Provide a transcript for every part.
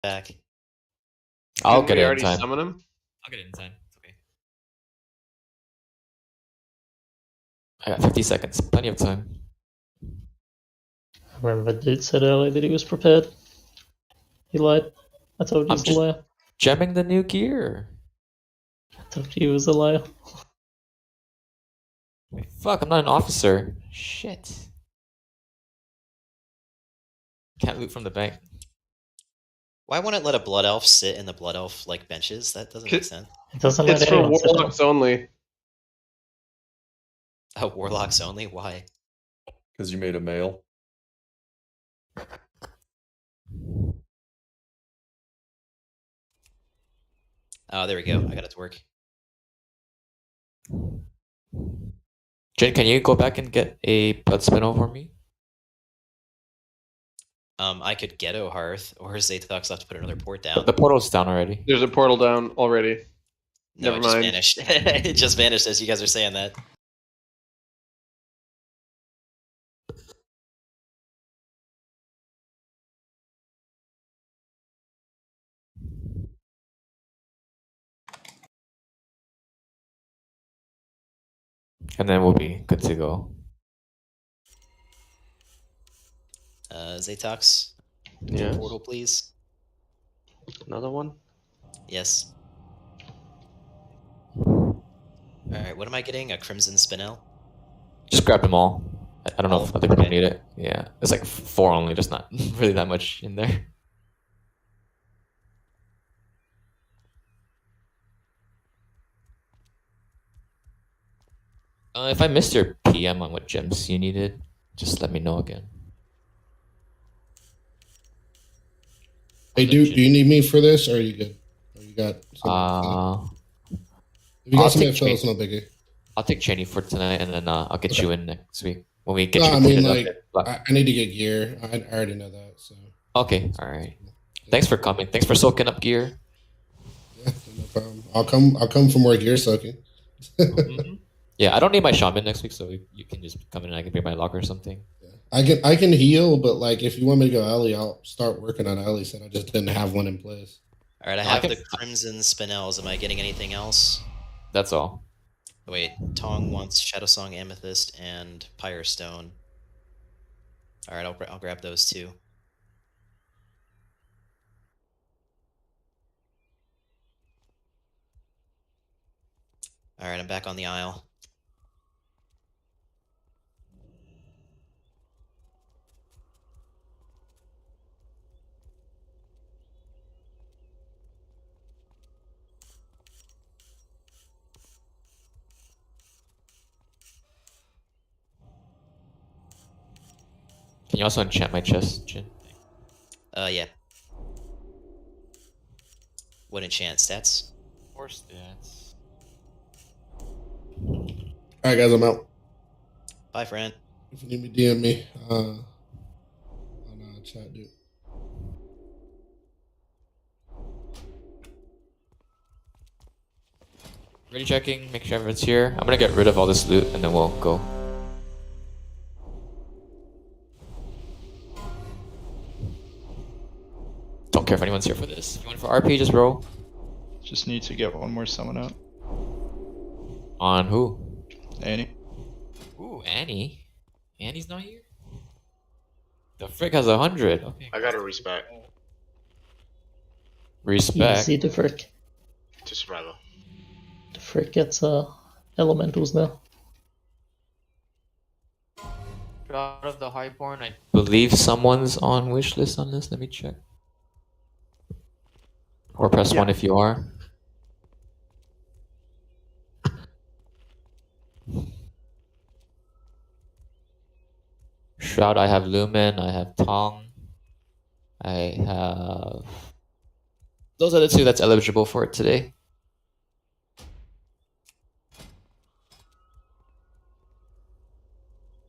back. I'll get we it in already time. summon him? I'll get it in time. It's okay. I got 50 seconds. Plenty of time. I remember the dude said earlier that he was prepared. He lied. I told you he was a liar. Gemming the new gear. I told you he was a liar. Wait, fuck, I'm not an officer. Shit. Can't loot from the bank. Why wouldn't it let a blood elf sit in the blood elf like benches? That doesn't make sense. It doesn't let It's for anyone sit down. warlocks only. Oh, warlocks only? Why? Because you made a male. Oh, there we go. I got it to work. Jin, can you go back and get a blood spinel for me? I could ghetto hearth, or Zaytox have to put another port down. The portal's down already. There's a portal down already. No, Never it just mind. vanished. It just vanished as you guys are saying that. And then we'll be good to go. Zaytox, Yes. portal, please. Another one? Yes. Alright, what am I getting? A Crimson Spinel? Just grab them all. I don't know if other people Okay. need it. Yeah, it's like 4 only, just not really that much in there. If I missed your PM on what gems you needed, just let me know again. Hey, do you need me for this, or are you good? Or you got something? If you got I'll something take to fill, it's no biggie. I'll take Cheney for tonight, and then I'll get Okay. you in next week when we get No, you. I mean, completed like, up. I need to get gear. I already know that, so. Okay, all right. Thanks for coming. Thanks for soaking up gear. Yeah, no problem. I'll come from where gear's soaking. Yeah, I don't need my shaman next week, so you can just come in and I can bring my locker or something. I can heal, but like if you want me to go Ellie, I'll start working on Ellie. Said I just didn't have one in place. Alright, I have the Crimson Spinels. Am I getting anything else? That's all. Wait, Tong wants Shadow Song, Amethyst, and Pyre Stone. Alright, I'll grab those too. Alright, I'm back on the aisle. Can you also enchant my chest, Jin? Yeah. What enchant stats? Or stats. All right, guys, I'm out. Bye, friend. If you need me, DM me on chat, dude. Ready checking, make sure everyone's here. I'm gonna get rid of all this loot and then we'll go. Don't care if anyone's here for this. If you want it for RP, just roll. Just need to get one more summon out. On who? Annie. Ooh, Annie. Annie's not here? The frick has 100. Okay. I got a respect Respect. Easy to frick. to survival. The frick gets elementals now. Out of the highborn, I believe someone's on wishlist on this. Let me check. Or press 1 if you are. Shroud, I have Lumen, I have Tong. I have... Those are the 2 that's eligible for it today.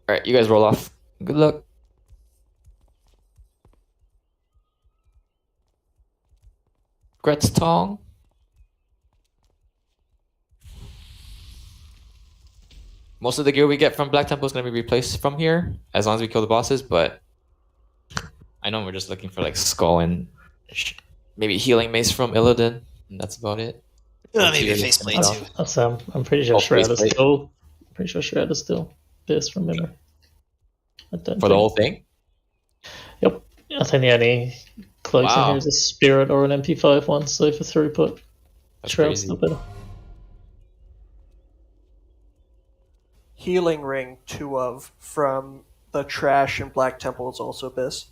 Alright, you guys roll off. Good luck. Gret's Tong. Most of the gear we get from Black Temple is going to be replaced from here, as long as we kill the bosses, but I know we're just looking for like Skull and maybe healing mace from Illidan, and that's about it. Maybe a Tyrion faceplate himself. too. I'm pretty sure Oh, Shroud is faceplate. still. Pretty sure Shroud is still best from memory. I don't For the think- whole thing? Yep. I think the only cloaks in Wow. here is a Spirit or an MP5 one, so for throughput, That's Shroud's crazy. still better. Healing Ring 2 of from the Trash and Black Temple is also best.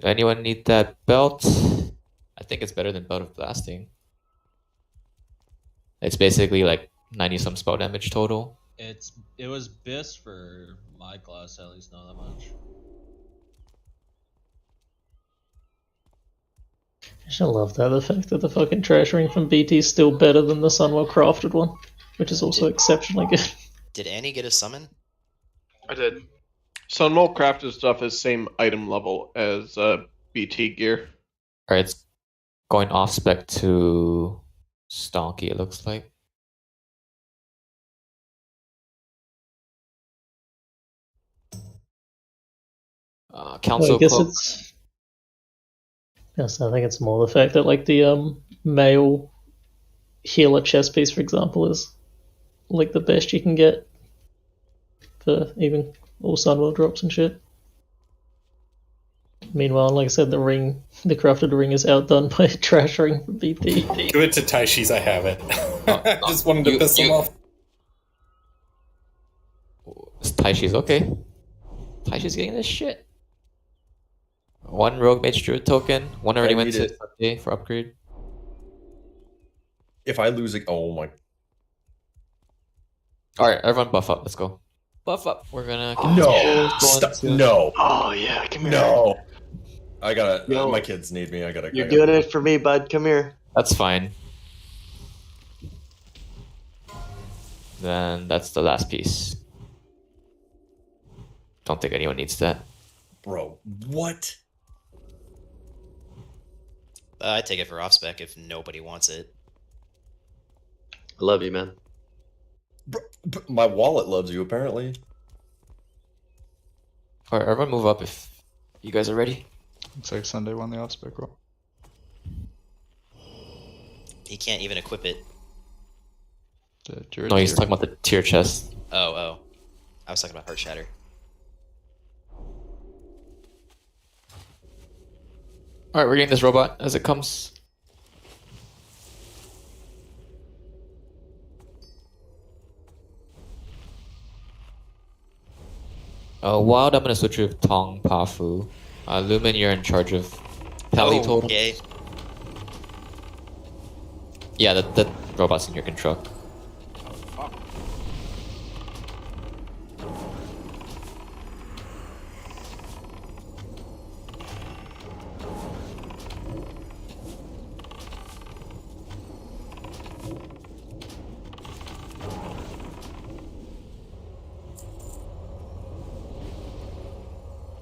Anyone need that belt? I think it's better than Belt of Blasting. It's basically like 90 some spell damage total. It was best for my class, at least not that much. I just love that, the fact that the fucking Trash Ring from BT is still better than the Sunwell crafted one, which is also exceptionally good. Did Annie get a summon? I did. Sunwell crafted stuff is same item level as BT gear. Alright, it's going off spec to Stonky, it looks like. Council I guess Cloak. it's. Yes, I think it's more the fact that like the male healer chest piece, for example, is like the best you can get for even all Sunwell drops and shit. Meanwhile, like I said, the crafted ring is outdone by a Trash Ring from BT. Give it to Taishi's, I have it. I just wanted to piss him off. Taishi's okay. Taishi's getting this shit. One Rogue Mage Druid token. One already I went need to it. Sunday for upgrade. If I lose it, oh my. Alright, everyone buff up. Let's go. Buff up. We're gonna. No! Stop. No! Oh yeah, come here. No! I gotta. Yo. My kids need me. I gotta. You're doing it for me, bud. Come here. That's fine. Then that's the last piece. Don't think anyone needs that. Bro, what? I take it for off spec if nobody wants it. I love you, man. Bro, my wallet loves you, apparently. Alright, everyone move up if you guys are ready. Looks like Sunday won the off-spec roll. He can't even equip it. The Druid No, he's tier. talking about the tier chest. Oh. I was talking about Heart Shatter. Alright, we're getting this robot as it comes. Wild, I'm gonna switch with Tong Pafu. Lumen, you're in charge of Pally total. Okay. Yeah, the robot's in your control.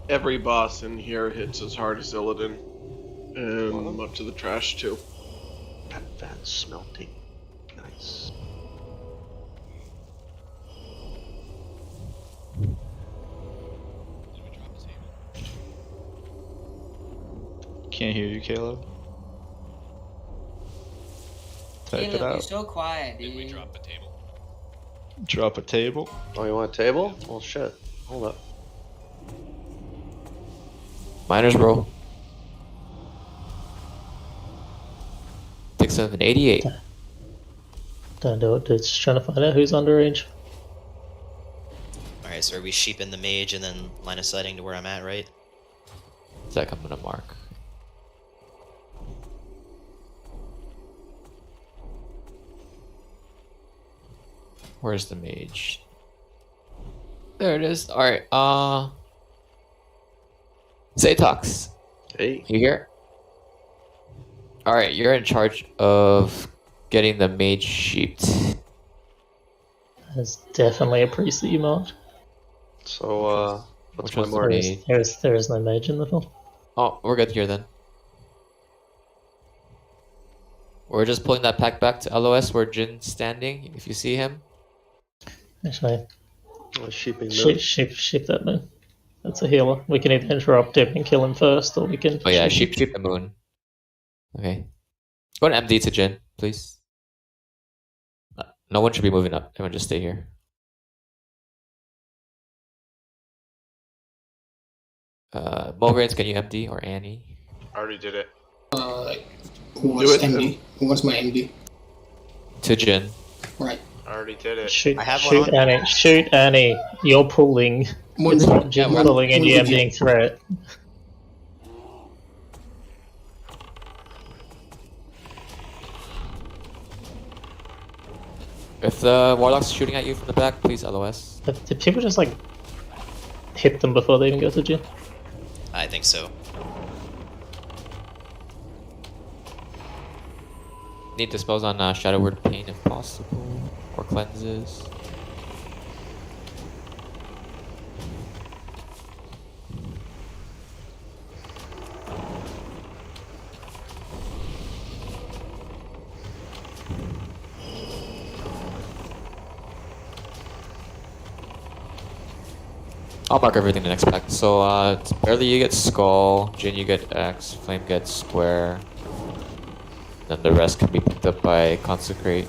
Every boss in here hits as hard as Illidan. And I'm up to the trash too. That's smelting. Nice. Can't hear you, Caleb. Type it Caleb, you're out. so quiet, dude. Drop a table. Oh, you want a table? Well, shit. Hold up. Miners, bro. 6788. Don't do it, dude. Just trying to find out who's underage. Alright, so are we sheeping the mage and then line of sighting to where I'm at, right? Zach, I'm gonna mark. Where's the mage? There it is. Alright, Zatox, Hey. you here? Alright, you're in charge of getting the mage sheeped. There's definitely a priest that you marked. So, what's Which my was the mark? mage? There is no mage in the film. Oh, we're good here then. We're just pulling that pack back to LOS where Jin's standing, if you see him. Actually, Sheeping ship that man. That's a healer. We can either interrupt him and kill him first, or we can. Oh yeah, sheep the moon. Okay. Go to MD to Jin, please. No one should be moving up. Everyone just stay here. Mulgrains, can you MD or Annie? I already did it. Who Do wants it, MD? Who wants my MD? To Jin. Right. I already did it. Shoot, I have one shoot on. Annie. Shoot Annie. You're pulling. It's not Jim we're- pulling and you being threat. If the Warlock's shooting at you from the back, please LOS. But did people just like hit them before they even go to Jim? I think so. Need dispose on Shadow Word Pain if possible. Or cleanses. I'll mark everything the next pack. So, Barely you get Skull, Jin you get X, Flame gets Square. Then the rest can be picked up by Consecrate.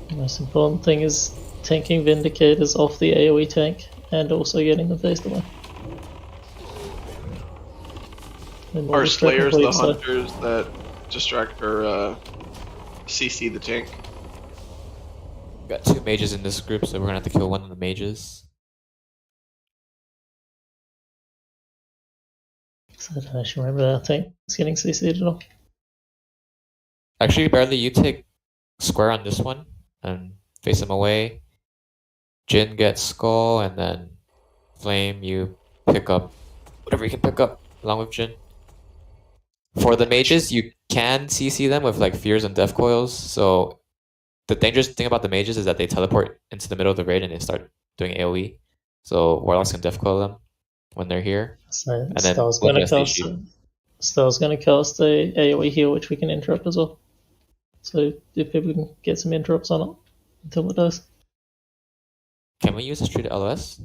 The most important thing is tanking Vindicators off the AoE tank and also getting them phased away. And more Our Slayers, the complete, so- hunters that distract or CC the tank. Got 2 mages in this group, so we're gonna have to kill one of the mages. So I don't actually remember that tank getting CC'd at all. Actually, Barely you take Square on this one and face him away. Jin gets Skull, and then Flame you pick up whatever you can pick up along with Jin. For the mages, you can CC them with like Fears and Death Coils, so the dangerous thing about the mages is that they teleport into the middle of the raid and they start doing AoE. So Warlocks can Death Coil them when they're here. So And then Star's we'll gonna cast cast AoE. Star's gonna cast a AoE heal which we can interrupt as well. So if people can get some interrupts on it until it does. Can we use this tree to LOS?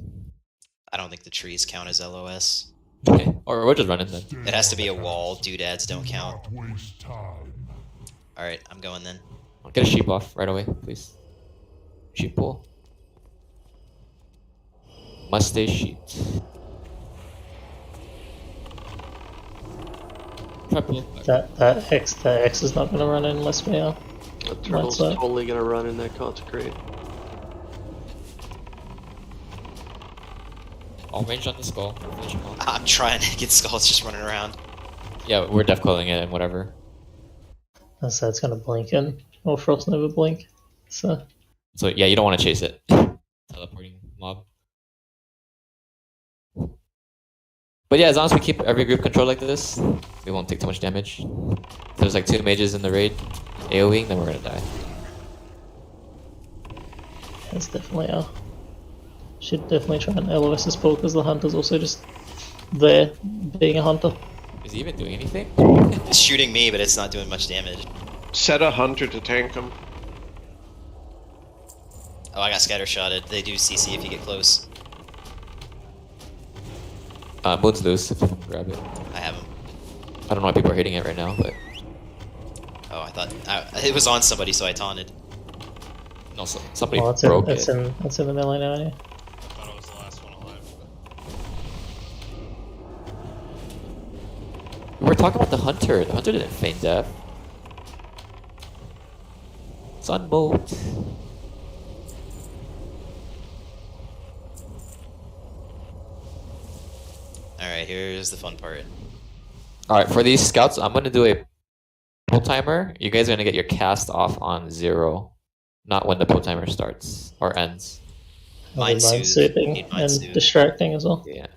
I don't think the trees count as LOS. Okay. Or we're just running then. It has to be a wall. Doodads don't count. Alright, I'm going then. Get a sheep off right away, please. Sheep pull. Must stay sheep. That X is not gonna run in unless we are. The turtle's Mindset. totally gonna run in that consecrate. All range on the skull. Finish him off. I'm trying to get skulls just running around. Yeah, we're def calling it and whatever. So it's gonna blink in or Frost Nova blink. So So yeah, you don't want to chase it. Teleporting mob. But yeah, as long as we keep every group controlled like this, we won't take too much damage. If there's like 2 mages in the raid AoEing, then we're gonna die. that's definitely should definitely try and LOS this pull because the hunter's also just there being a hunter. Is he even doing anything? It's shooting me, but it's not doing much damage. Set a hunter to tank him. Oh, I got scattershotted. They do CC if you get close. Moon's loose if you can grab it. I have him. I don't know why people are hitting it right now, but Oh, I thought it was on somebody, so I taunted. no, somebody Oh, it's broke in, it. it's in the melee now. Yeah. I thought it was the last one alive. We were talking about the hunter. The hunter didn't feign death. Sunbolt. Alright, here's the fun part. Alright, for these scouts, I'm gonna do a pull timer. You guys are gonna get your cast off on 0, not when the pull timer starts or ends. Mind Soothe. soothing Need Mind and Soothe. distracting as well. Yeah.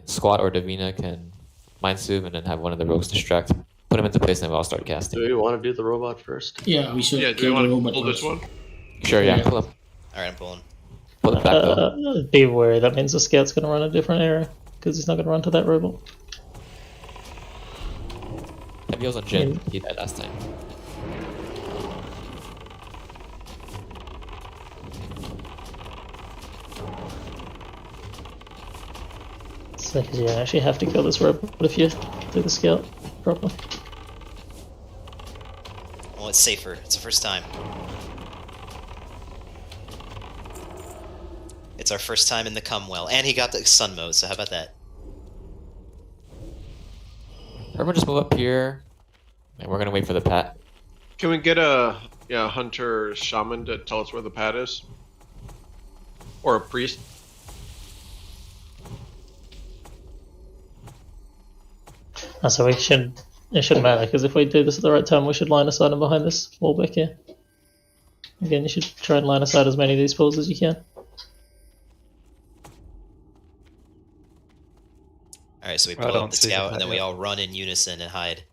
Squat or Davina can mind soothe and then have one of the rogues distract. Put him into place and then we'll all start Do casting. we want to do the robot first? Yeah, we should Yeah, do we kill want the to robot pull this first. one? Sure, yeah. Yeah. Pull him. Alright, I'm pulling. Pull him back though. Be wary, that means the scout's gonna run a different area because he's not gonna run to that robot. Heavy heals on Jin. He died last time. So, because you don't actually have to kill this robot if you do the scout properly. Well, it's safer. It's the first time. It's our first time in the Cumwell, and he got the sun mode, so how about that? Everyone just move up here, and we're gonna wait for the pat. Can we get a hunter shaman to tell us where the pad is? Or a priest? So it shouldn't matter, because if we do this at the right time, we should line aside and behind this wall back here. Again, you should try and line aside as many of these pools as you can. Alright, so we I pull don't up the see the scout, and pad then we yet. all run in unison and hide.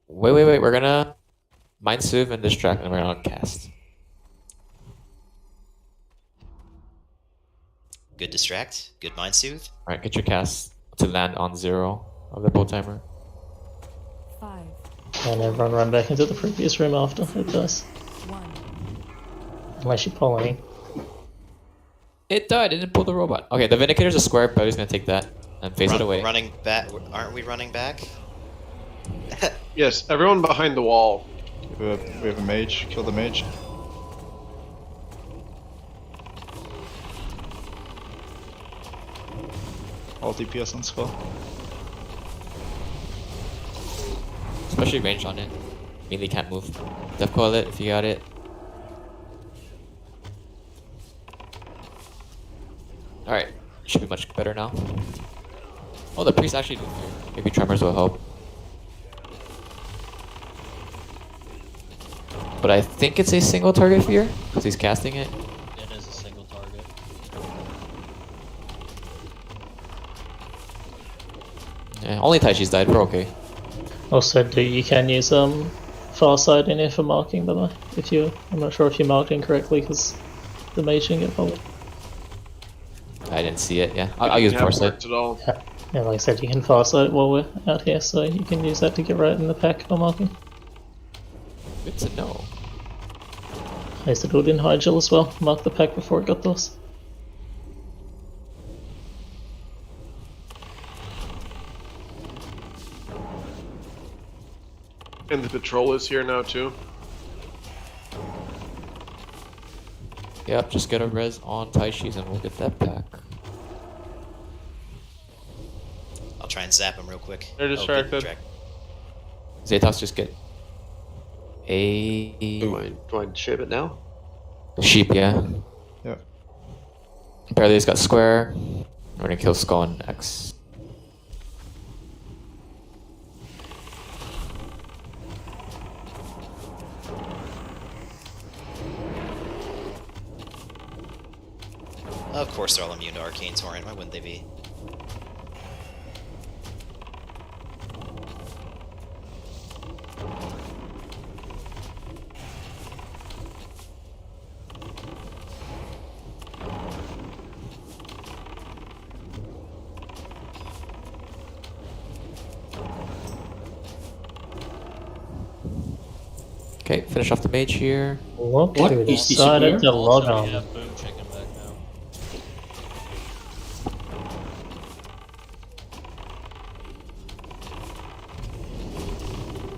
Wait, we're gonna mind soothe and distract, and we're gonna cast. Good distract, good mind soothe. Alright, get your cast to land on 0 of the pull timer. 5, And everyone run back into the previous room after it does. 1. Unless you pull any. It died, it didn't pull the robot. Okay, the Vindicator's a square, but he's gonna take that and face it away. Running back, aren't we running back? Yes, everyone behind the wall. We have a mage. Kill the mage. All DPS on skull. Especially range on it. Melee can't move. Def coil it if you got it. Alright, should be much better now. Oh, the priest actually did here. Maybe tremors will help. But I think it's a single target fear, because he's casting it. It is a single target. Yeah, only Taichi's died, we're okay. Also, you can use far side in here for marking, by the way. I'm not sure if you marked incorrectly because the mage didn't get pulled. I didn't see it, yeah. I'll use foresight. At all. Yeah, like I said, you can far sight while we're out here, so you can use that to get right in the pack for marking. Good to know. I used to do it in Hygill as well, mark the pack before it got lost. And the patrol is here now too. Yep, just get a res on Taichi's and we'll get that back. I'll try and zap him real quick. They're good distracted. distract. Zaytos, just get a Do I shape it now? sheep, yeah. Yeah. Barely's got square. We're gonna kill Skull and X. Of course they're all immune to Arcane Torrent, why wouldn't they be? Okay, finish off the mage here. Look What who is this decided here? to log Also, on. we have Boom Chicken back now.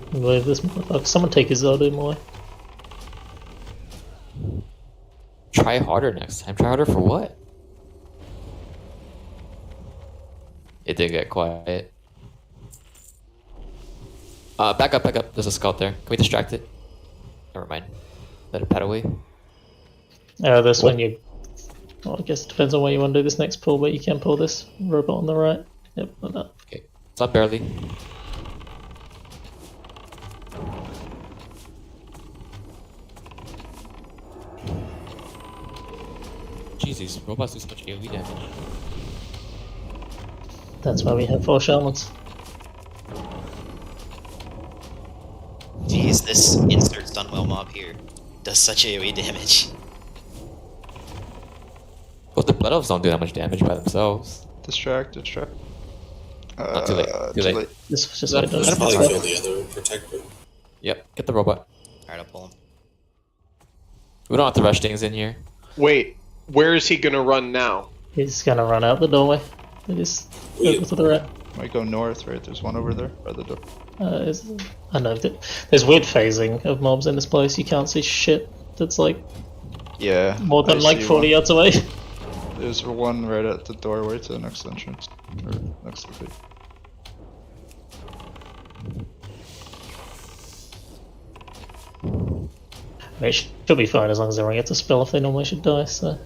I believe this motherfucker. Someone take his Zodum away. Try harder next time. Try harder for what? It did get quiet. Back up, back up. There's a scout there. Can we distract it? Never mind. Let it pad away. This one you. Well, I guess it depends on where you want to do this next pull, but you can pull this robot on the right. Yep, like that. Okay. It's up barely. Jeez, these robots do so much AoE damage. That's why we have 4 shamans. Jeez, this insert Sunwell mob here does such AoE damage. Well, the Blood Elves don't do that much damage by themselves. Distract. Too late. Too late. This was just That- way done. that's Probably fine. kill the other protector. Yep, get the robot. Alright, I'll pull him. We don't have to rush things in here. Wait, where is he gonna run now? He's gonna run out the doorway. It is over to the right. Might go north, right? There's one over there by the door. I know there's weird phasing of mobs in this place. You can't see shit. That's like Yeah. more than I like see 40 one. yards away. There's one right at the doorway to the next entrance. Or next to the gate. It should be fine as long as everyone gets a spell if they normally should die. So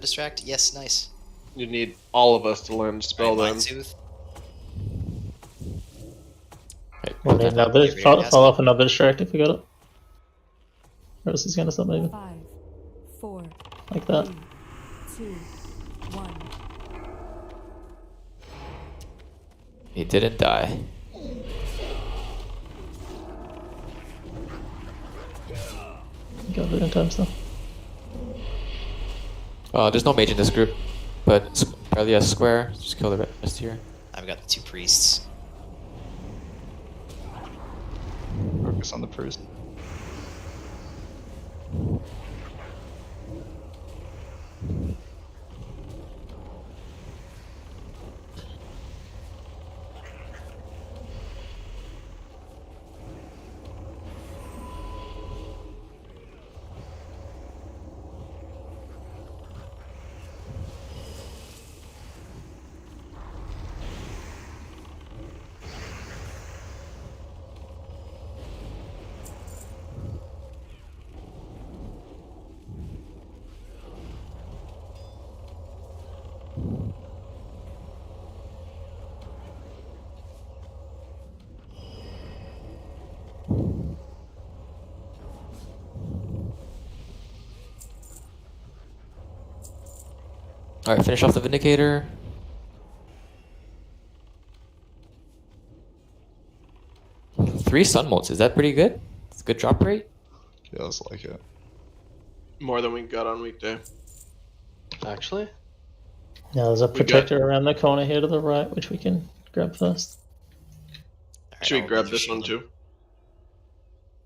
Distract. Yes, nice. You need all of us to learn spell Alright, then. Mind Soothe. we'll need another follow up another distract if we got it. Or else he's gonna stop moving 5, 4, like that. 3, 2, 1. He didn't die. Got it in time still. There's no mage in this group, but barely a square. Just kill the rest here. I've got the 2 priests. Focus on the priest. Alright, finish off the Vindicator. Three Sun Molts, is that pretty good? It's a good drop rate? Feels like it. More than we got on weekday. Actually? Yeah, there's a got- protector around the corner here to the right, which we can grab first. Alright, Should we I'll grab leave this your one shield. too?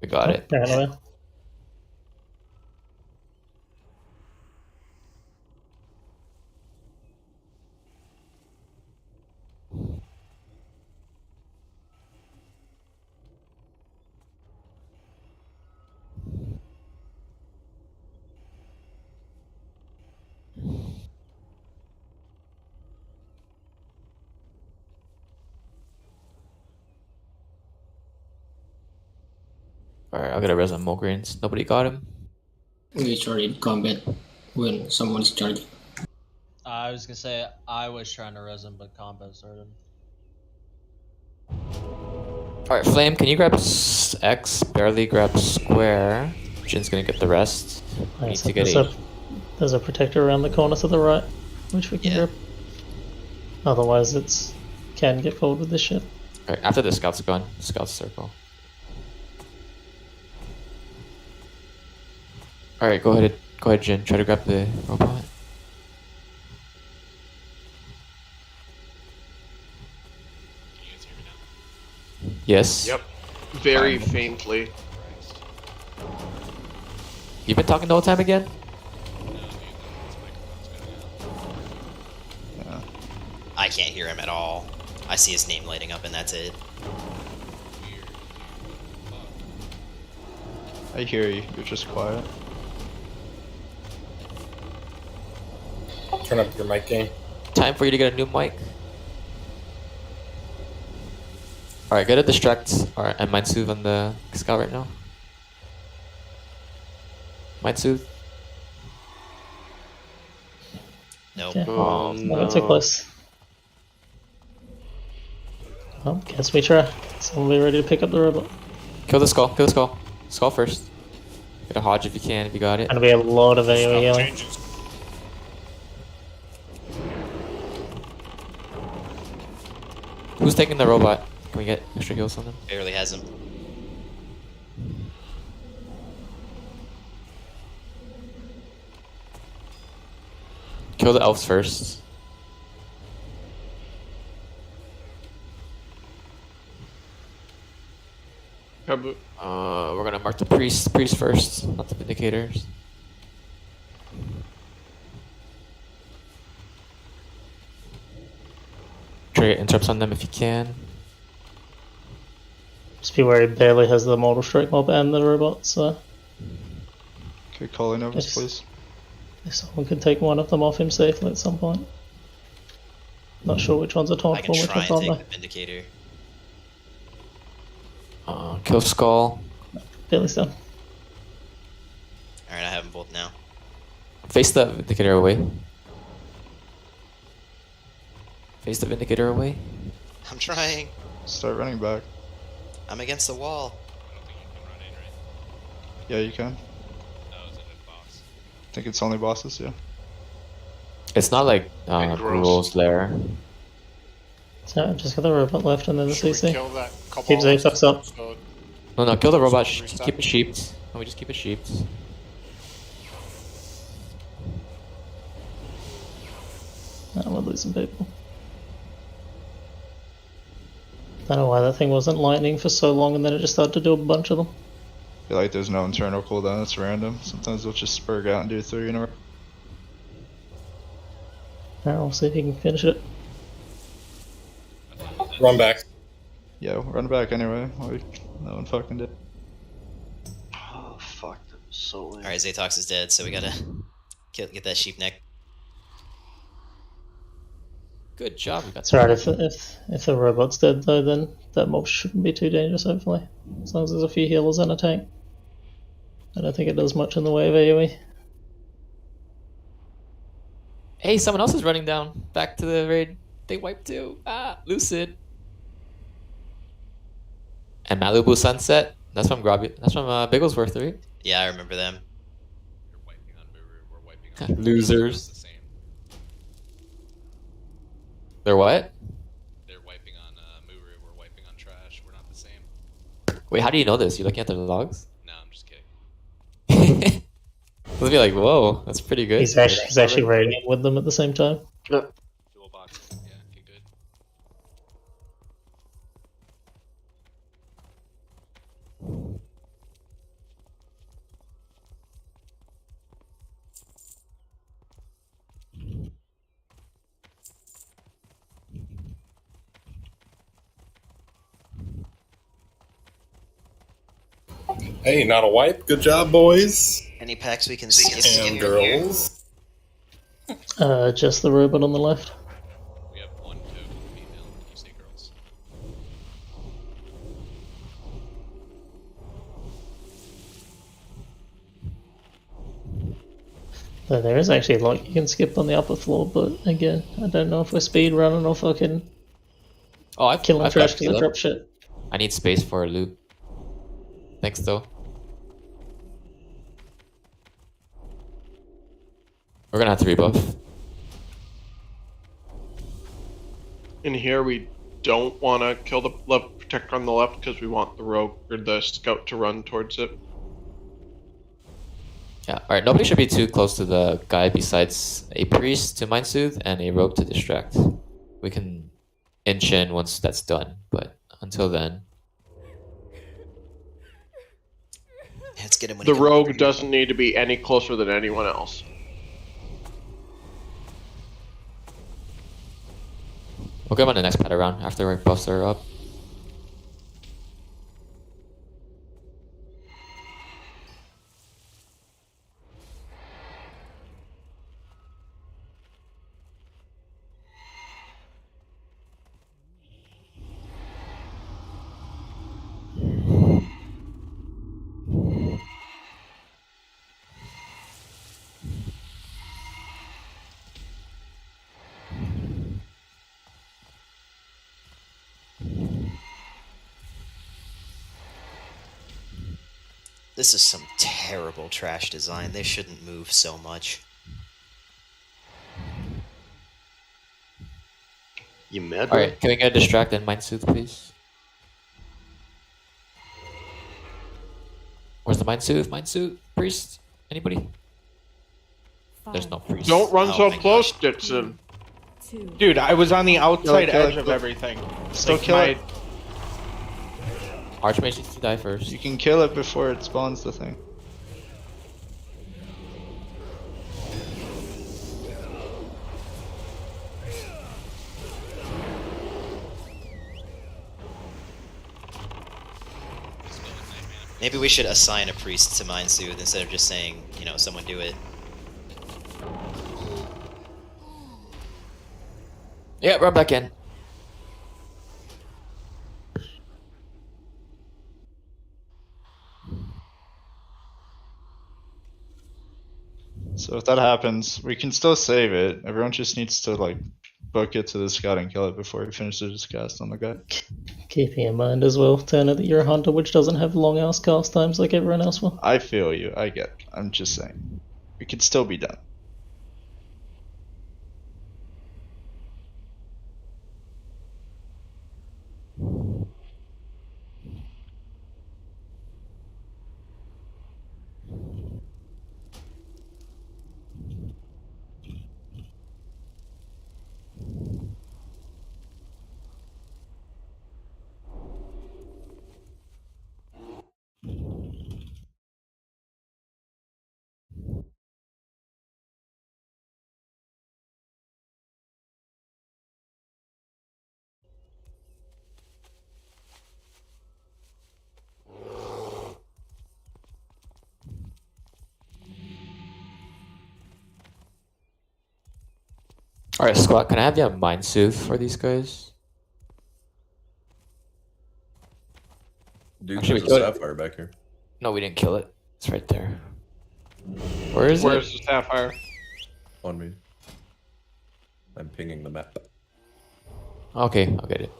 We got it. Apparently. Alright, I'll get a res on Mulgrains. Nobody got him. We started combat when someone's charging. I was gonna say I was trying to res him, but combo started. Alright, Flame, can you grab X? Barely grab Square. Jin's gonna get the rest. We need to get There's a protector around the corner to the right, which we can Yeah. grab. Otherwise, it's can get pulled with this shit. Alright, after the scout's gone, scout's circle. Alright, go ahead, Jin. Try to grab the robot. Yes. Yep. Very faintly. You've been talking the whole time again? Yeah. I can't hear him at all. I see his name lighting up and that's it. I hear you. You're just quiet. Turn up your mic gain. Time for you to get a new mic. Alright, get a distract. Alright, and Mind Soothe on the scout right now. Mind Soothe. Nope. Okay. Oh, Not too close. Well, guess we try. Someone be ready to pick up the robot. Kill the skull, kill the skull. Skull first. Get a Hodge if you can, if you got it. Gonna be a lot of AoE healing. Who's taking the robot? Can we get extra heals on them? Barely has him. Kill the elves first. Kaboot. We're gonna mark the priest first, not the Vindicators. Try interrupts on them if you can. Just be wary, barely has the Mortal Strike mob and the robot, so Okay, calling over, Yes. please. if someone could take one of them off him safely at some point. Not sure which one's a I taunt can form, which try one's and not take though. the Vindicator. Kill Skull. Barely's done. Alright, I have them both now. Face the Vindicator away. Face the Vindicator away. I'm trying. Start running back. I'm against the wall. Yeah, you can. I think it's only bosses, yeah. It's not like gross. rules there. So I've just got the robot left and then the Should we CC. kill that couple Keep Zatox up. so No, kill the robot. So Just keep it sheeped. No, we just keep it sheeped. I'm losing people. I don't know why that thing wasn't lightning for so long and then it just started to do a bunch of them. I feel like there's no internal cooldown, it's random. Sometimes they'll just spurg out and do 3 in a row. Alright, we'll see if he can finish it. Run back. Yeah, run back anyway. Like, no one fucking did. Oh, fuck. That was so lame. Alright, Zatox is dead, so we gotta get that sheep neck. Good job. We got It's alright, if the robot's dead though, then that mob shouldn't be too dangerous, hopefully. As long as there's a few healers and a tank. I don't think it does much in the way of AoE. Hey, someone else is running down. Back to the raid. They wiped too. Lucid. And Malibu Sunset. That's from Grobby. That's from Bigglesworth, right? Yeah, I remember them. You're wiping on Muru, we're wiping on Losers. the same. They're what? They're wiping on Muru, we're wiping on trash. We're not the same. Wait, how do you know this? You looking at the logs? No, I'm just kidding. They'll be like, whoa, that's pretty good. He's actually raiding with them at the same time. Dual boxing, yeah, okay, good. Hey, not a wipe. Good job, boys Any packs we can skip? and girls. Just the robot on the left. We have one token female, you say girls. So there is actually a lot you can skip on the upper floor, but again, I don't know if we're speed running or fucking Oh, I've killing I've trash got because I drop shit. I need space for a loop. Thanks, though. We're gonna have to rebuff. In here, we don't want to kill the left protector on the left because we want the rogue or the scout to run towards it. Yeah, alright, nobody should be too close to the guy besides a priest to mind soothe and a rogue to distract. We can inch in once that's done, but until then. Let's get him when The he comes over rogue here. doesn't need to be any closer than anyone else. We'll get him on the next pad around after our buffs are up. This is some terrible trash design. They shouldn't move so much. You mad? Alright, can we get a distract and mind soothe, please? Where's the mind soothe? Mind soothe? Priest? Anybody? There's no priest. Don't run Oh so my close, gosh. Ditson. Dude, I was on the outside kill it, edge of kill it. everything. Still Like, kill my- it. Archmage needs to die first. You can kill it before it spawns the thing. Maybe we should assign a priest to Mind Soothe instead of just saying, you know, someone do it. Yeah, run back in. So if that happens, we can still save it. Everyone just needs to like book it to the scout and kill it before he finishes his cast on the guy. Keeping in mind as well, Turner, that you're a hunter which doesn't have long ass cast times like everyone else will. I feel you. I'm just saying. It could still be done. Alright, squad, can I have your Mind Soothe for these guys? Dude, Actually, there's a sapphire back here. No, we didn't kill it. It's right there. Where is Where's it? the sapphire? On me. I'm pinging the map. Okay, I'll get it.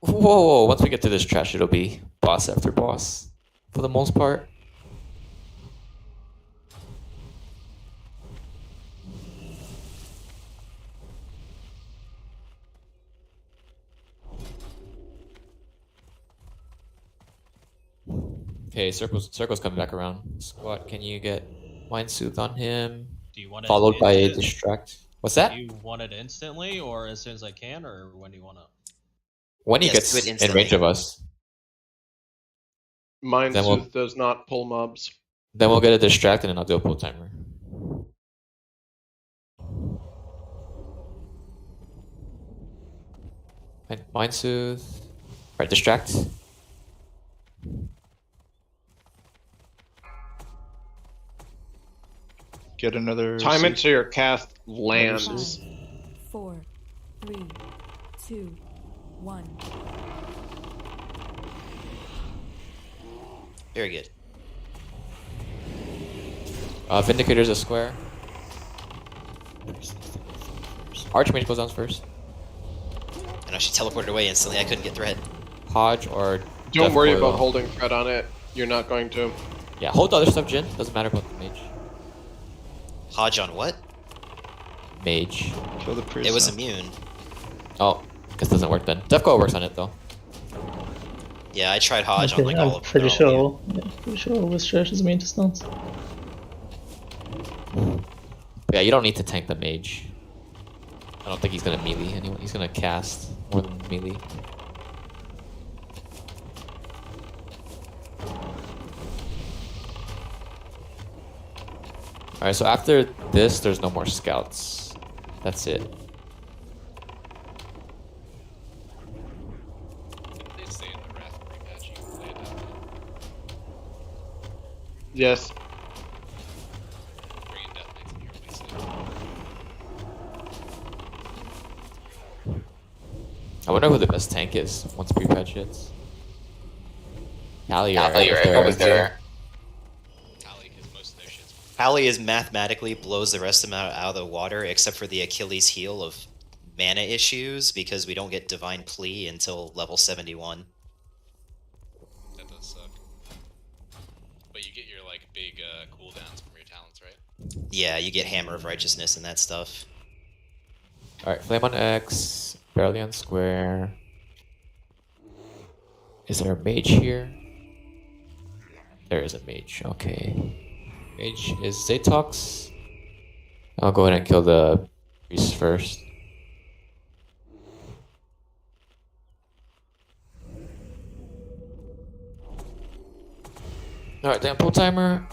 Whoa, once we get to this trash, it'll be boss after boss. For the most part. Okay, circle's coming back around. Squat, can you get Mind Soothe on him? Do you want it Followed by a instant? distract. What's that? Do you want it instantly, or as soon as I can, or when do you want it? When he Yes, do it gets in instantly. range of us, Mind Then we'll- Soothe does not pull mobs. then we'll get a distract and then I'll do a pull timer. Mind Soothe. Right, distract. Get another. Time it suit. so your cast lands. 5, 4, 3, 2, 1. Very good. Vindicator's a square. Archmage goes down first. I know she teleported away instantly. I couldn't get thread. Hodge or. Don't Death worry Coil. about holding thread on it. You're not going to. Yeah, hold the other stuff, Jin. Doesn't matter about the mage. Hodge on what? Mage. Kill the priest. It was now. immune. Oh, guess doesn't work then. Death Coil works on it though. Yeah, I tried Hodge on Okay, like all I'm of them. pretty They're all sure. Yeah, pretty sure all this trash is immune to stuns. But yeah, you don't need to tank the mage. I don't think he's gonna melee anyone. He's gonna cast more than melee. Alright, so after this, there's no more scouts. That's it. Didn't they say in the Wrath patch you can play it out? Yes. Bringing Death Knights in here will be sick. I wonder who the best tank is once pre-patch hits. Hallie or Hallie or Echo there. Tally, because most of their shit's Hallie is mathematically blows the rest of them out of the water, except for the Achilles heel of mana issues, because we don't get Divine Plea until level 71. that does suck. But you get your like big cooldowns from your talents, right? Yeah, you get Hammer of Righteousness and that stuff. Alright, Flame on X. barely on square. Is there a mage here? There is a mage, okay. Mage is Zatox. I'll go ahead and kill the priest first. Alright, then pull timer.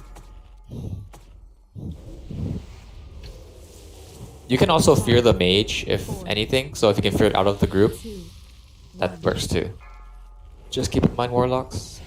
You can also fear the mage if anything, so if you can fear it out of the group, that works too. Just keep in mind warlocks.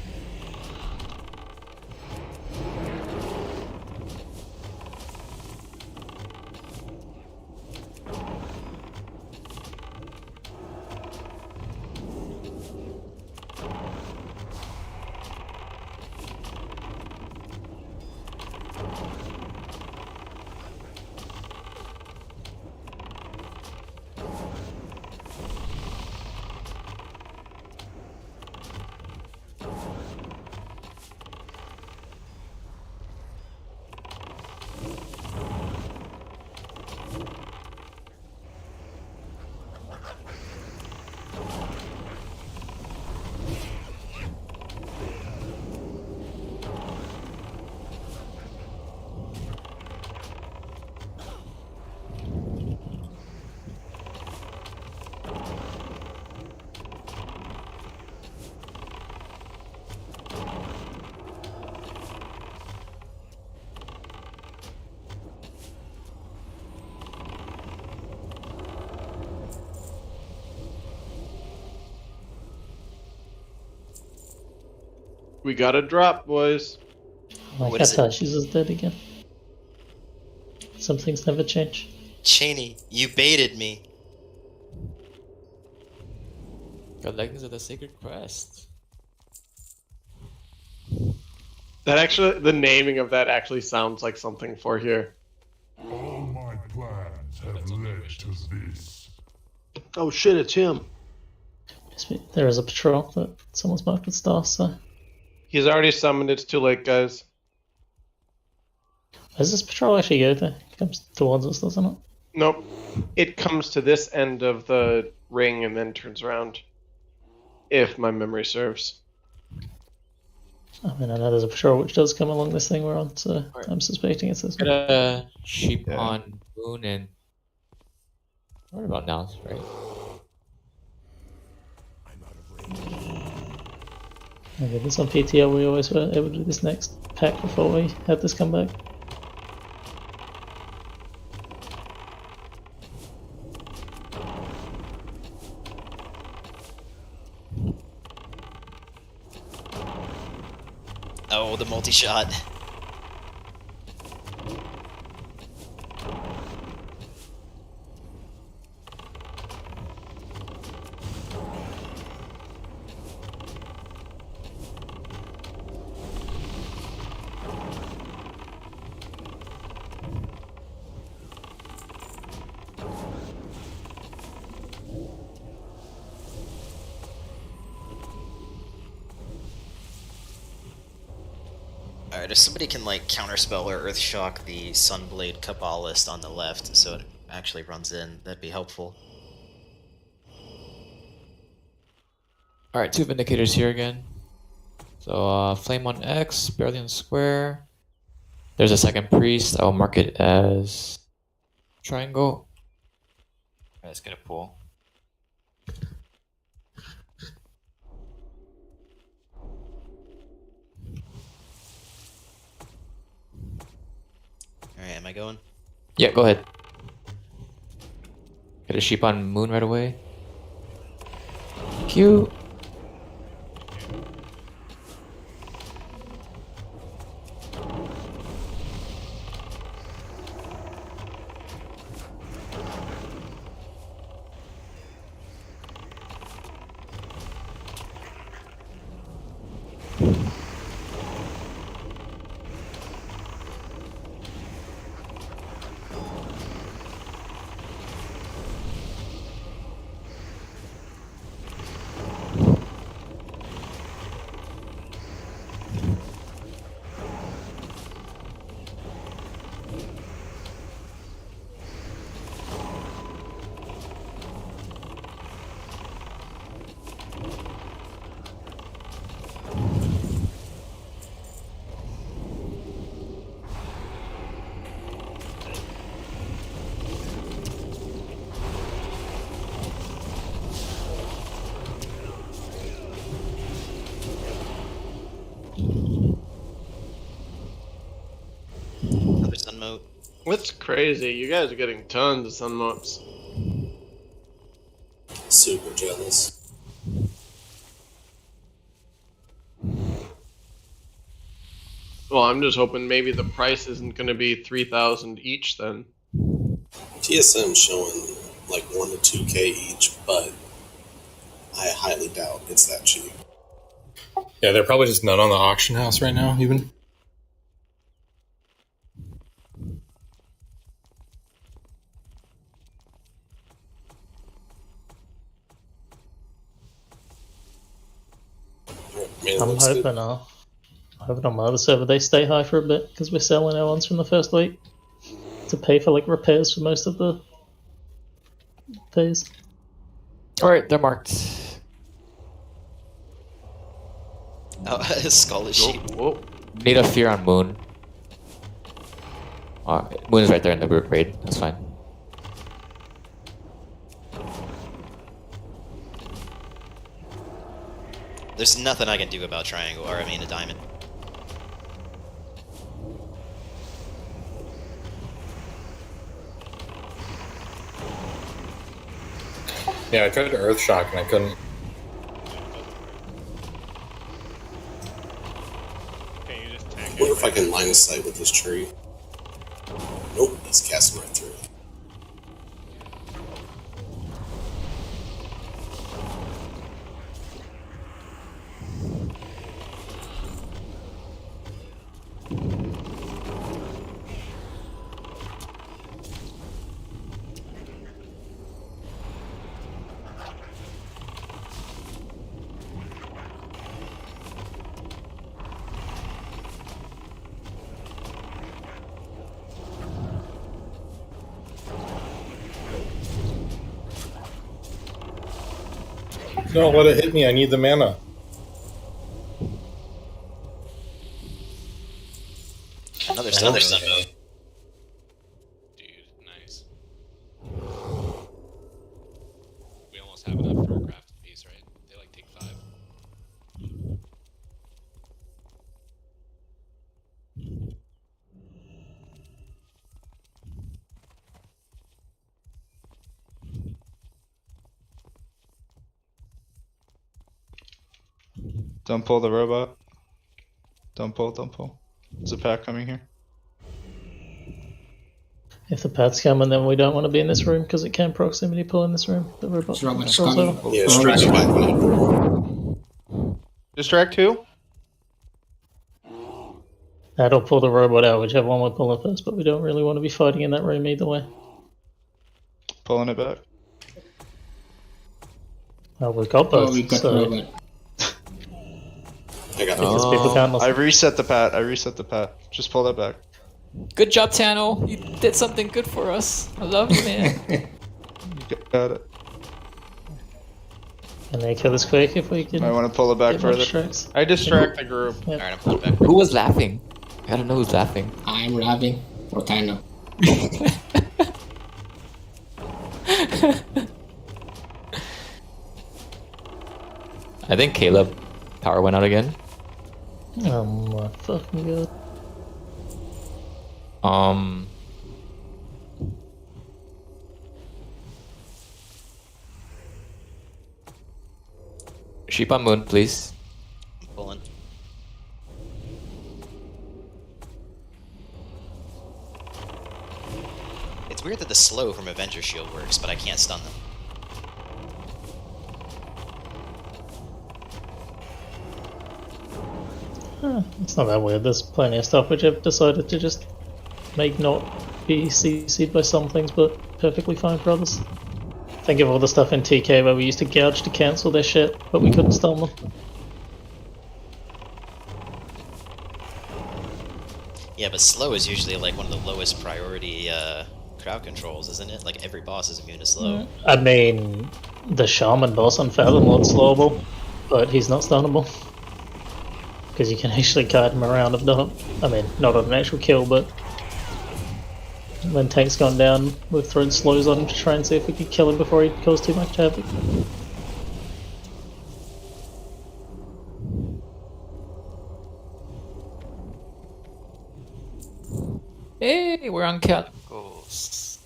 We got a drop, boys. My What is it? Katashi's is dead again. Some things never change. Cheney, you baited me. Got Legends of the Sacred Crest. That actually, the naming of that actually sounds like something for here. All my plans have led to this. Oh shit, it's him. There is a patrol that someone's marked with stars, so. He's already summoned. It's too late, guys. Does this patrol actually go there? It comes towards us, doesn't it? Nope. It comes to this end of the ring and then turns around. If my memory serves. I mean, I know there's a patrol which does come along this thing we're on, so I'm suspecting it's this one. Got a sheep on Moon and... What about now, right? Okay, this on PTL we always were able to do this next pack before we had this come back. Oh, the multi-shot. Alright, if somebody can like counterspell or earthshock the Sunblade Kabbalist on the left so it actually runs in, that'd be helpful. Alright, 2 Vindicators here again. So, Flame on X, barely on square. There's a second Priest, I'll mark it as triangle. Alright, let's get a pull. Alright, am I going? Yeah, go ahead. Get a sheep on Moon right away. Q. That's crazy. You guys are getting tons of sun motes. Super jealous. Well, I'm just hoping maybe the price isn't going to be 3,000 each then. TSM showing like 1 to 2K each, but I highly doubt it's that cheap. Yeah, they're probably just not on the auction house right now, even. I'm hoping on my other server they stay high for a bit because we're selling our ones from the first week to pay for like repairs for most of the phase. Alright, they're marked. Oh, Skull is sheep. Whoa. Need a fear on Moon. Moon is right there in the group raid. That's fine. There's nothing I can do about triangle, or I mean a diamond. Yeah, I tried to Earth Shock and I couldn't. I wonder if I can line of sight with this tree. Nope, he's casting right through. No, let it hit me. I need the mana. Another stun. Dude, nice. We almost have enough for a crafted piece, right? They like take 5. Don't pull the robot. Don't pull, don't pull. There's a pack coming here. If the path's coming, then we don't want to be in this room because it can proximity pull in this room. The robot rolls over. Yeah, straight back. Distract 2? That'll pull the robot out, whichever one we pull it first, but we don't really want to be fighting in that room either way. Pulling it back. Well, we've got both. we got so the robot. I got because people can't I reset the pat. I reset the pat. Just pull that back. Good job, Tano. You did something good for us. I love you, man. You got it. Can they kill us quick if we can? I want to pull it back get more further. distracts? I distract the group. Yep. Alright, I'm pulling back. Who was laughing? I don't know who's laughing. I'm laughing for Tino. I think Caleb power went out again. Oh my fucking god. Sheep on Moon, please. I'm pulling. It's weird that the slow from Avenger Shield works, but I can't stun them. It's not that weird. There's plenty of stuff which I've decided to just make not be CC'd by some things, but perfectly fine for others. Think of all the stuff in TK where we used to gouge to cancel their shit, but we couldn't stun them. Yeah, but slow is usually like one of the lowest priority crowd controls, isn't it? Like every boss is immune to slow. I mean, the Shaman boss on Fathom Lord's slowable, but he's not stunnable. Because you can actually guide him around if not. I mean, not on an actual kill, but when tank's gone down, we've thrown slows on him to try and see if we can kill him before he causes too much havoc. Hey, we're on cat. close.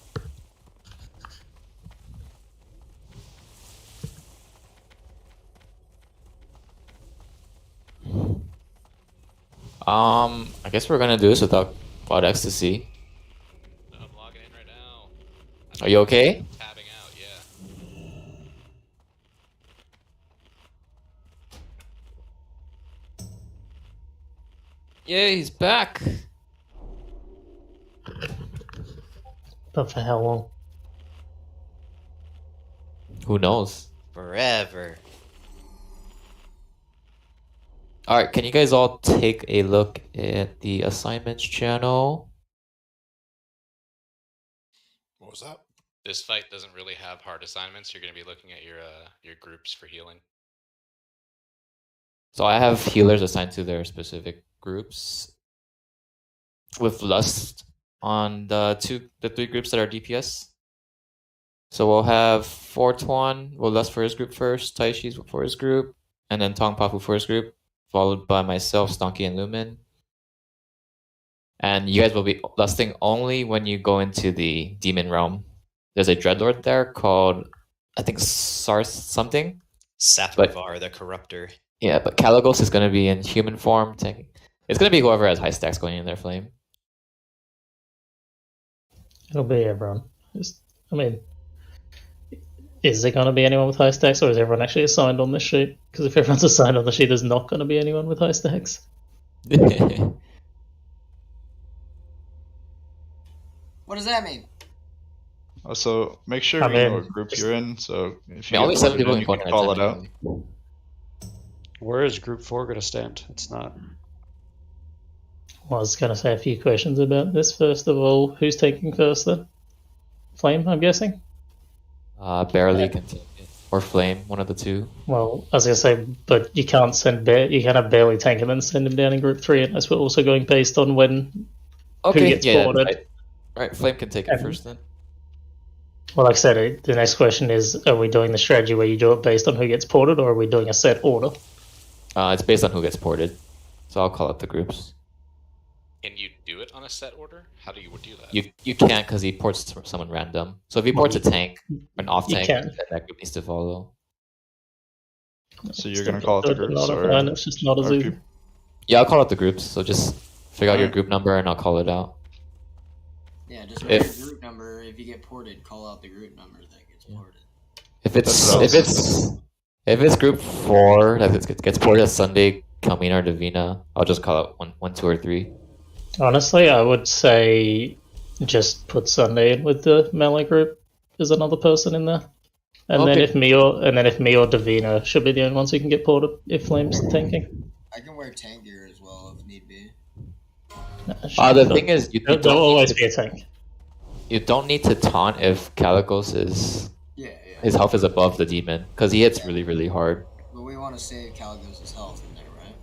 I guess we're gonna do this without Cloud Ecstasy. I'm logging in right now. Are you okay? Tabbing out, yeah. Yeah, he's back. But for how long? Who knows? Forever. Alright, can you guys all take a look at the assignments channel? What was that? This fight doesn't really have hard assignments. You're going to be looking at your groups for healing. So I have healers assigned to their specific groups. With Lust on the 3 groups that are DPS. So we'll have Fortuan, well Lust for his group first, Taishi's for his group, and then Tongpafu for his group, followed by myself, Stonky, and Lumen. And you guys will be lusting only when you go into the Demon Realm. There's a Dreadlord there called, I think, Sars something. Satmavar, the Corruptor. Yeah, but Caligos is going to be in human form. It's going to be whoever has high stacks going in their flame. It'll be everyone. I mean, is there going to be anyone with high stacks, or is everyone actually assigned on this sheet? Because if everyone's assigned on the sheet, there's not going to be anyone with high stacks. What does that mean? Also, make sure I you mean, know what group you're in. So if you only get 7 voted people in, in you can Conan call it out. technically. Where is Group 4 going to stand? It's not. Well, I was going to say a few questions about this. First of all, who's taking first then? Flame, I'm guessing? Barely can take it. Or Flame, one of the two. Well, I was going to say, but you can't you can't have barely tank and then send him down in group 3 unless we're also going based on when who gets boarded. Right, Flame can take it first then. Well, like I said, the next question is, are we doing the strategy where you do it based on who gets ported, or are we doing a set order? It's based on who gets ported. So I'll call up the groups. Can you do it on a set order? How do you do that? You can't because he ports someone random. So if he ports a tank, an off tank, then that group needs to follow. So you're going to call out the groups? It's just not as easy. Yeah, I'll call out the groups. So just figure out your group number and I'll call it out. Yeah, just write your group number. If you get ported, call out the group number that gets ported. If it's group 4 that gets ported as Sunday, Kalmina or Divina, I'll just call out 1, 2, or 3. Honestly, I would say just put Sunday in with the melee group as another person in there, and then if me or Divina should be the only ones who can get ported if Flame's tanking. I can wear tank gear as well if need be. The thing is, there'll always be a tank. You don't need to taunt if Caligos is his health is above the demon because he hits really, really hard. But we want to save Caligos' health in there, right?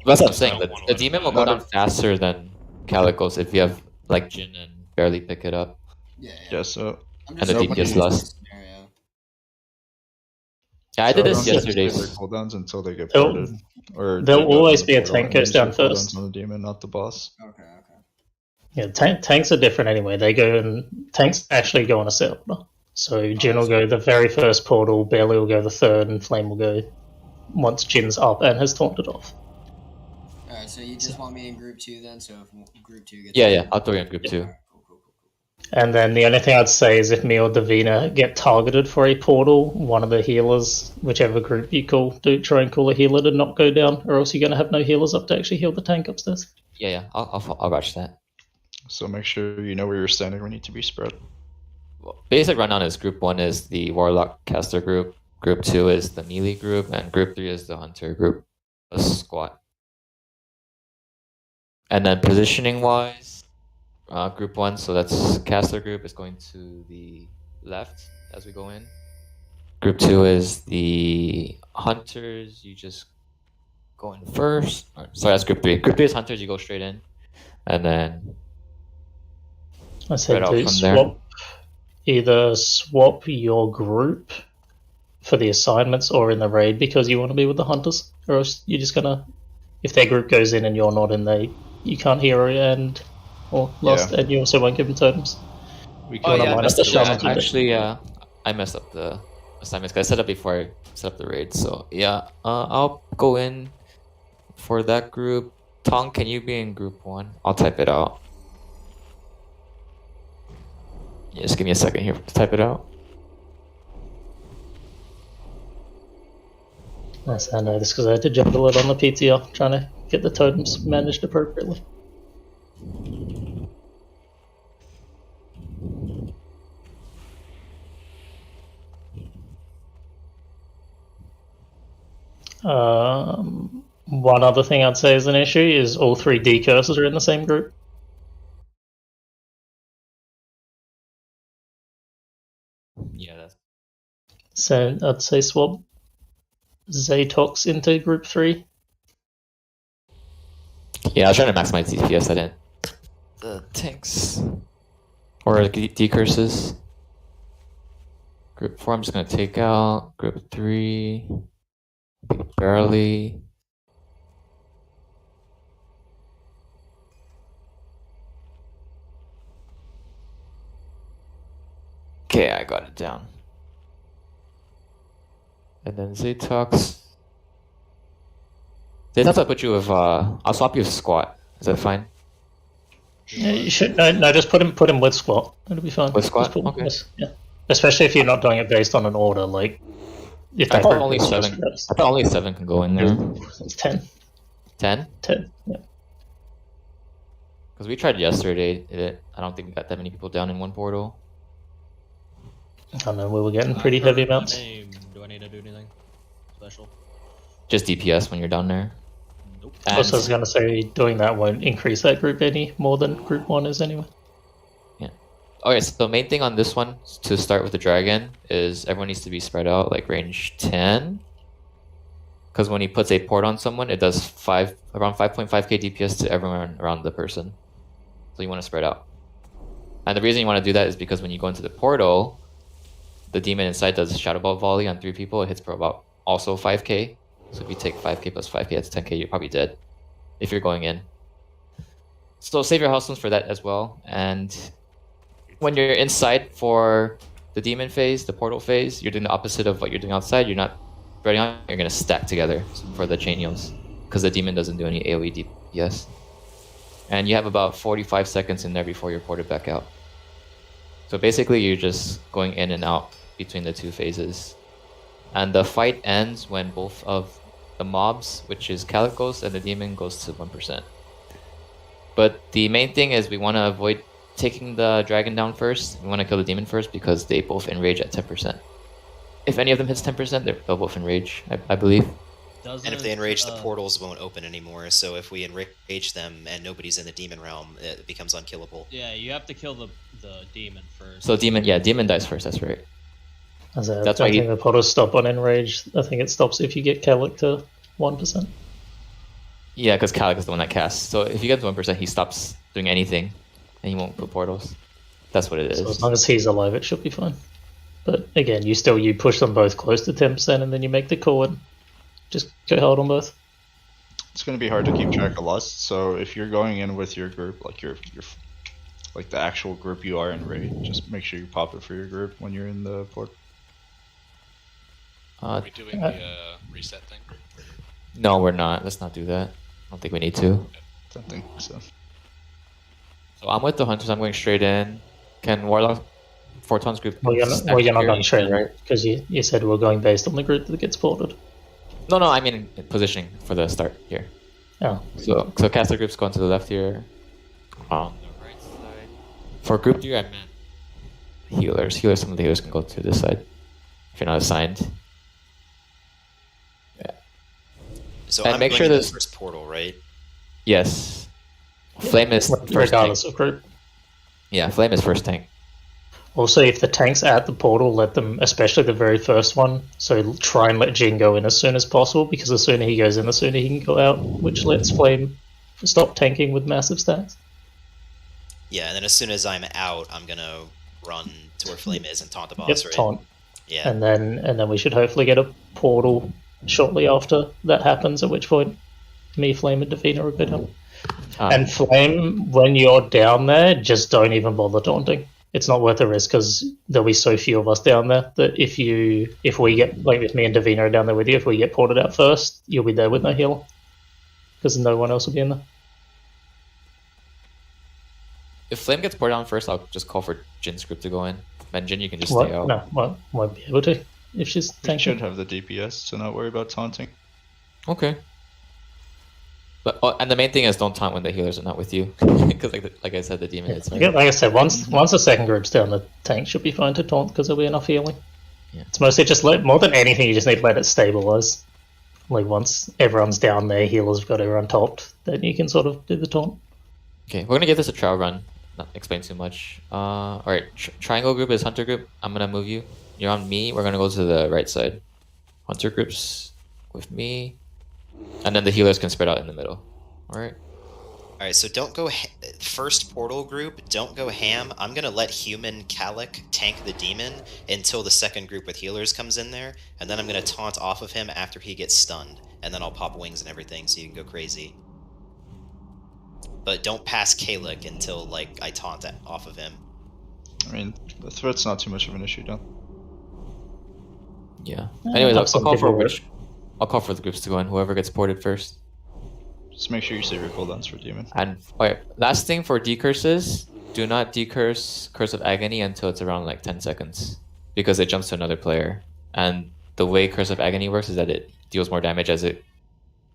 That's what I'm saying. The demon will go down faster than Caligos if you have like Jin and barely pick it up. Yeah, so and the DPS Lust. Yeah, I did this yesterday. Their cooldowns until they get ported. Or there'll always be a portal tank and goes use your down first. cooldowns on the demon, not the boss. Okay. Yeah, tanks are different anyway. Tanks actually go on a set order. So Jin will go the very first portal, Barely will go the third, and Flame will go once Jin's up and has taunted off. Alright, so you just want me in group 2 then? So if group 2 gets... Yeah, I'll throw you in group 2. And then the only thing I'd say is if me or Davina get targeted for a portal, one of the healers, whichever group you call, try and call a healer to not go down, or else you're going to have no healers up to actually heal the tank upstairs. Yeah, I'll watch that. So make sure you know where you're standing when you need to be spread. Basic rundown is group 1 is the Warlock caster group, group 2 is the melee group, and group 3 is the hunter group, a squat. And then positioning wise, group 1, so that's caster group, is going to the left as we go in. Group 2 is the hunters, you just go in first. Sorry, that's group 3. Group 3 is hunters, you go straight in. And then I said either swap your group for the assignments or in the raid because you want to be with the hunters, or else you're just gonna, if their group goes in and you're not in, you can't hear or lust, and you also won't give them totems. We Oh can yeah, I line messed up up. the shaman Yeah, actually, I messed up the assignments because I set up before I set up the raid. So yeah, I'll go in for that group. Tong, can you be in group 1? I'll type it out. Yeah, just give me a second here to type it out. Nice, I know this because I had to juggle it on the PTR, trying to get the totems managed appropriately. One other thing I'd say is an issue is all 3 decursors are in the same group. Yeah, that's... So I'd say swap Zatox into group 3. Yeah, I was trying to maximize DPS. I didn't. The tanks or decurses. Group 4, I'm just gonna take out. Group 3, barely. Okay, I got it down. And then Zatox. Zatox, I'll put you with. I'll swap you with Squat. Is that fine? Yeah, you should no, just put him with squat. It'll be fine. With Squat? Just put him Okay. with- yeah. Especially if you're not doing it based on an order, like if I that thought group only is just 7. reps. I thought only 7 can go in there. It's 10. 10? 10. Yeah. Because we tried yesterday. I don't think we got that many people down in one portal. I don't know, we were getting pretty heavy amounts. Do I need to do anything special? Just DPS when you're down there. Nope. Also, I was going to say doing that won't increase that group any more than group 1 is anyway. Yeah. Okay, so the main thing on this one to start with the dragon is everyone needs to be spread out like range 10. Because when he puts a port on someone, it does around 5.5k DPS to everyone around the person. So you want to spread out. And the reason you want to do that is because when you go into the portal, the demon inside does Shadow Ball volley on 3 people. It hits for about also 5k. So if you take 5k plus 5k, that's 10k. You're probably dead if you're going in. So save your housestones for that as well. And when you're inside for the demon phase, the portal phase, you're doing the opposite of what you're doing outside. You're not spreading out. You're gonna stack together for the chain heals because the demon doesn't do any AoE DPS. And you have about 45 seconds in there before you're ported back out. So basically, you're just going in and out between the 2 phases. And the fight ends when both of the mobs, which is Calicos and the demon, goes to 1%. But the main thing is we want to avoid taking the dragon down first. We want to kill the demon first because they both enrage at 10%. If any of them hits 10%, they'll both enrage, I believe. And if they enrage, the portals won't open anymore, so if we enrage them and nobody's in the demon realm, it becomes unkillable. Yeah, you have to kill the demon first. So demon dies first, that's right. That's why I think the portals stop on enrage. I think it stops if you get Calic to 1%. Yeah, because Calic is the one that casts. So if you get to 1%, he stops doing anything, and he won't put portals. That's what it is. So as long as he's alive, it should be fine. But again, you push them both close to 10%, and then you make the call and just go hard on both. It's going to be hard to keep track of lust, so if you're going in with your group, like your like the actual group you are in raid, just make sure you pop it for your group when you're in the port. Are we doing the reset thing? No, we're not. Let's not do that. I don't think we need to. Don't think so. So I'm with the hunters. I'm going straight in. Can Warlock Forton's group? Well, you're not going straight in, right? Because you said we're going based on the group that gets ported. No, I mean positioning for the start here. Oh. So caster group's going to the left here. The right side. For group 3, I meant healers. Some of the healers can go to this side if you're not assigned. Yeah. So and I'm make going sure in the this first portal, right? Yes. Flame is regardless of group. Yeah, Flame is first tank. Also, if the tank's at the portal, let them, especially the very first one, so try and let Jin go in as soon as possible, because the sooner he goes in, the sooner he can go out, which lets Flame stop tanking with massive stacks. Yeah, and then as soon as I'm out, I'm gonna run to where Flame is and taunt the boss, right? Taunt. Yeah. And then we should hopefully get a portal shortly after that happens, at which point me, Flame, and Defina are good help. And Flame, when you're down there, just don't even bother taunting. it's not worth the risk because there'll be so few of us down there that if we get, like with me and Davina are down there with you, if we get ported out first, you'll be there with no healer because no one else will be in there. If Flame gets ported down first, I'll just call for Jin's group to go in. And Jin, you can just What? stay out. No, won't be able to if she's We tanking. should have the DPS, so not worry about taunting. Okay. But and the main thing is don't taunt when the healers are not with you, because like I said, the demon is. Like I said, once the second group's down, the tank should be fine to taunt because there'll be enough healing. Yeah. It's mostly just more than anything, you just need to let it stabilize. Like once everyone's down there, healers have got everyone topped, then you can sort of do the taunt. Okay, we're gonna give this a trial run. Not explain too much. All right, triangle group is hunter group. I'm gonna move you. You're on me. We're gonna go to the right side. Hunter groups with me, and then the healers can spread out in the middle. All right. All right, so don't go first portal group. Don't go ham. I'm gonna let human Kalik tank the demon until the second group with healers comes in there, and then I'm gonna taunt off of him after he gets stunned, and then I'll pop wings and everything so you can go crazy. But don't pass Kalik until like I taunt off of him. I mean, the threat's not too much of an issue, though. Yeah. Anyways, I'll call for I'll call for the groups to go in. Whoever gets ported first. Just make sure you save your cooldowns for demon. And alright, last thing for decurses, do not decurse Curse of Agony until it's around like 10 seconds. Because it jumps to another player. And the way Curse of Agony works is that it deals more damage as it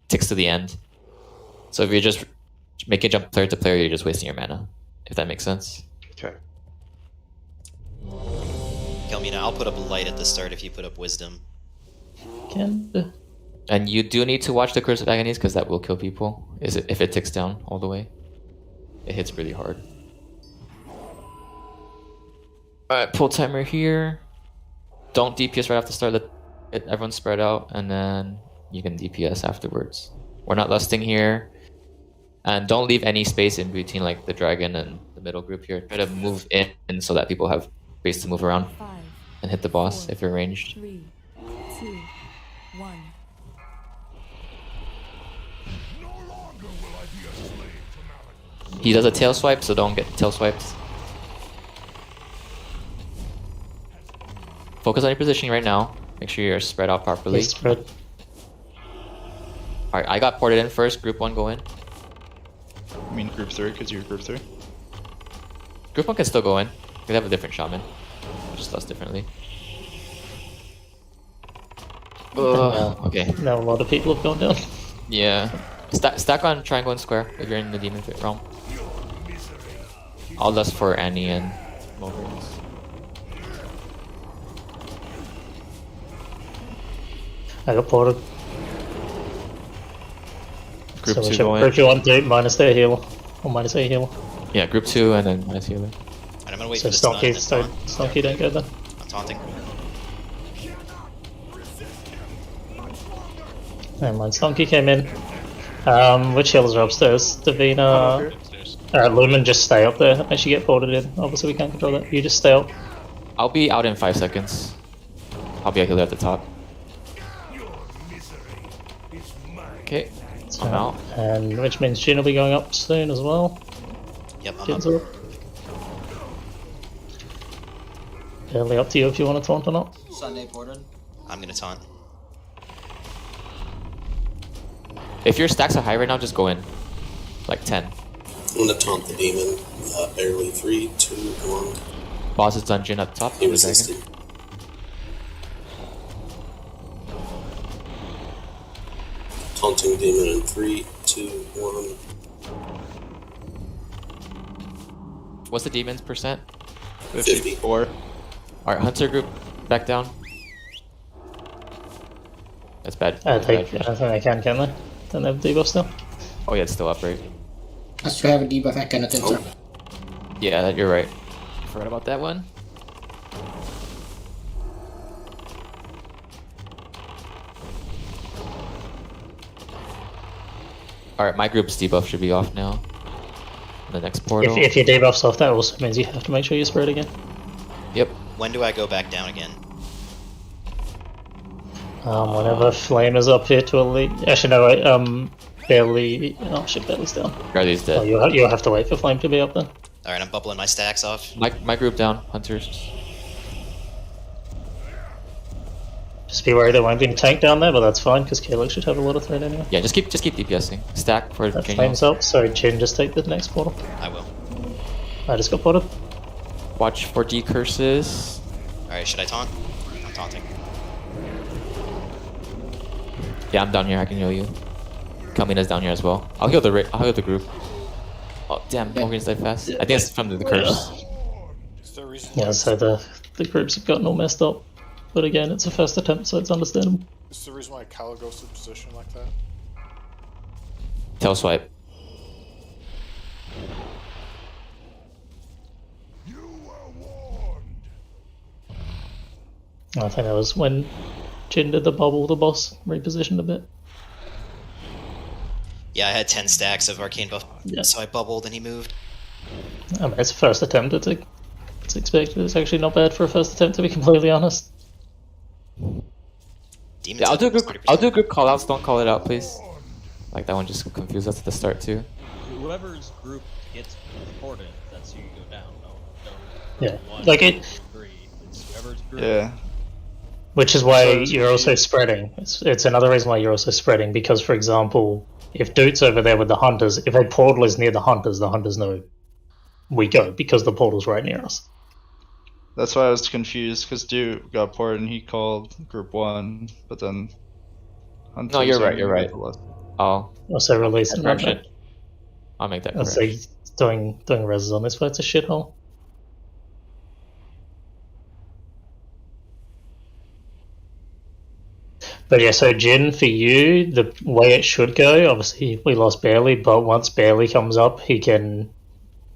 ticks to the end. So if you just make it jump player to player, you're just wasting your mana. If that makes sense. Okay. Kelmina, I'll put up a light at the start if you put up wisdom. And you do need to watch the Curse of Agonies because that will kill people. If it ticks down all the way. It hits really hard. Alright, pull timer here. Don't DPS right off the start. Let everyone spread out, and then you can DPS afterwards. We're not lusting here. And don't leave any space in between like the dragon and the middle group here. Try to move in so that people have space to move around and hit the boss if you're ranged. 3, 2, 1. He does a tail swipe, so don't get tail swiped. Focus on your positioning right now. Make sure you're spread out properly. Spread. Alright, I got ported in first. Group 1 go in. I mean group 3, because you're group 3. Group 1 can still go in. They have a different shaman. Just does differently. Okay. Now a lot of people have gone down. Yeah. Stack on triangle and square if you're in the demon fit realm. I'll lust for Annie and Mulgreens. I got ported. Group so 2 whichever go in. group you want to do, minus their healer. Or minus a healer. Yeah, group 2 and then minus healer. And I'm gonna wait So for the stun and then Stonky don't go there. I'm taunting. Never mind, Stonky came in. Which healers are upstairs? Davina. Lumen, just stay up there. Actually get ported in. Obviously we can't control that. You just stay up. I'll be out in 5 seconds. I'll be a healer at the top. Okay, I'm out. And which means Jin will be going up soon as well. Yep, I'm Jin's up. Barely up to you if you want to taunt or not. Sunday ported. I'm gonna taunt. If your stacks are high right now, just go in. Like 10. I'm gonna taunt the demon. Barely 3, 2, 1. Boss's dungeon at the top. He resisted. Taunting demon in 3, 2, 1. What's the demon's percent? 54. Alright, hunter group, back down. That's bad. I That's think bad. they can they? Don't they have debuff still? Oh yeah, it's still up, right? I still have a debuff, I cannot enter. Yeah, you're right. Forgot about that one. Alright, my group's debuff should be off now. The next portal. If your debuff's off, that also means you have to make sure you spread again. Yep. When do I go back down again? Whenever Flame is up here to elite. Actually, no, wait, Barely. Oh shit, Barely's down. Barely's dead. Oh, you'll have to wait for Flame to be up then. Alright, I'm bubbling my stacks off. My group down, hunters. Just be worried there won't be any tank down there, but that's fine because Kalec should have a lot of threat anyway. Yeah, just keep DPSing. Stack for That Jin flames up, so Jin just take the next portal. I will. I just got ported. Watch for D curses. Alright, should I taunt? I'm taunting. Yeah, I'm down here. I can heal you. Kamina's down here as well. I'll heal the group. Oh damn, Morgan's died fast. I think it's from the curse. Yeah, so the groups have gotten all messed up. But again, it's a first attempt, so it's understandable. Is the reason why Kala goes to position like that? Tail swipe. I think that was when Jin did the bubble, the boss repositioned a bit. Yeah, I had 10 stacks of arcane buff, Yeah. so I bubbled and he moved. I mean, it's a first attempt, it's expected. It's actually not bad for a first attempt, to be completely honest. Yeah, I'll do a group call outs, don't call it out, please. Like that one just confused us at the start too. Whoever's group gets ported, that's who you go down. Yeah, One, like it. 2, 3. It's whoever's group. Yeah. Which is why you're also spreading. It's another reason why you're also spreading, because, for example, if Dude's over there with the hunters, if a portal is near the hunters know we go, because the portal's right near us. That's why I was confused, because Dude got ported and he called group 1, but then... No, you're right. I'll Also release it. correction. I'll make that So correction. doing reses on this, but it's a shithole. But yeah, so Jin, for you, the way it should go, obviously we lost Barely, but once Barely comes up, he can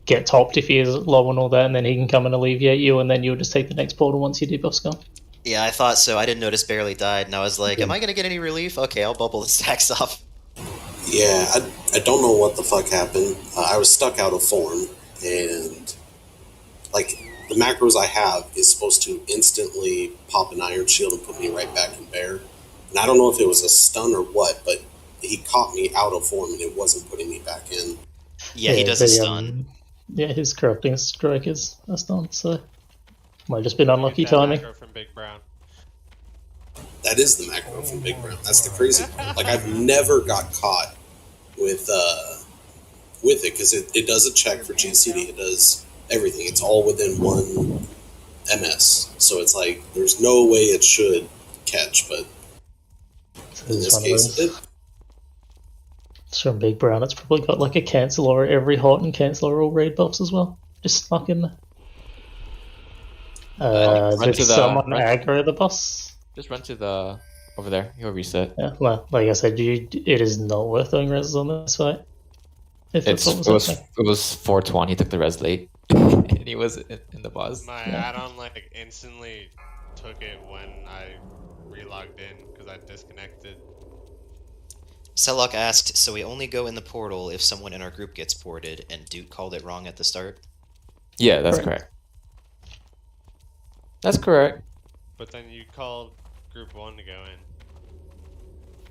get topped if he is low and all that, and then he can come and alleviate you, and then you'll just take the next portal once your debuff's gone. Yeah, I thought so. I didn't notice Barely died, and I was like, am I gonna get any relief? Okay, I'll bubble the stacks off. Yeah, I don't know what the fuck happened. I was stuck out of form, and like the macros I have is supposed to instantly pop an iron shield and put me right back in bear. And I don't know if it was a stun or what, but he caught me out of form and it wasn't putting me back in. Yeah, he does a stun. Yeah, his corrupting strike is a stun, so might have just been unlucky timing. From Big Brown. That is the macro from Big Brown. That's the crazy part. Like, I've never got caught with it, because it does a check for GCD. It does everything. It's all within one MS. So it's like, there's no way it should catch, but in this case it did. It's from Big Brown. It's probably got like a canceller every hot and canceller all raid buffs as well. Just stuck in there. Did someone aggro the boss? Just run to the over there. He'll reset. Yeah, like I said, it is not worth doing res on this fight. If It was 420. He took the res late, and he was in the boss. My add-on like instantly took it when I relogged in because I disconnected. Sellock asked, so we only go in the portal if someone in our group gets ported, and Duke called it wrong at the start? Yeah, that's correct. That's correct. But then you called group 1 to go in.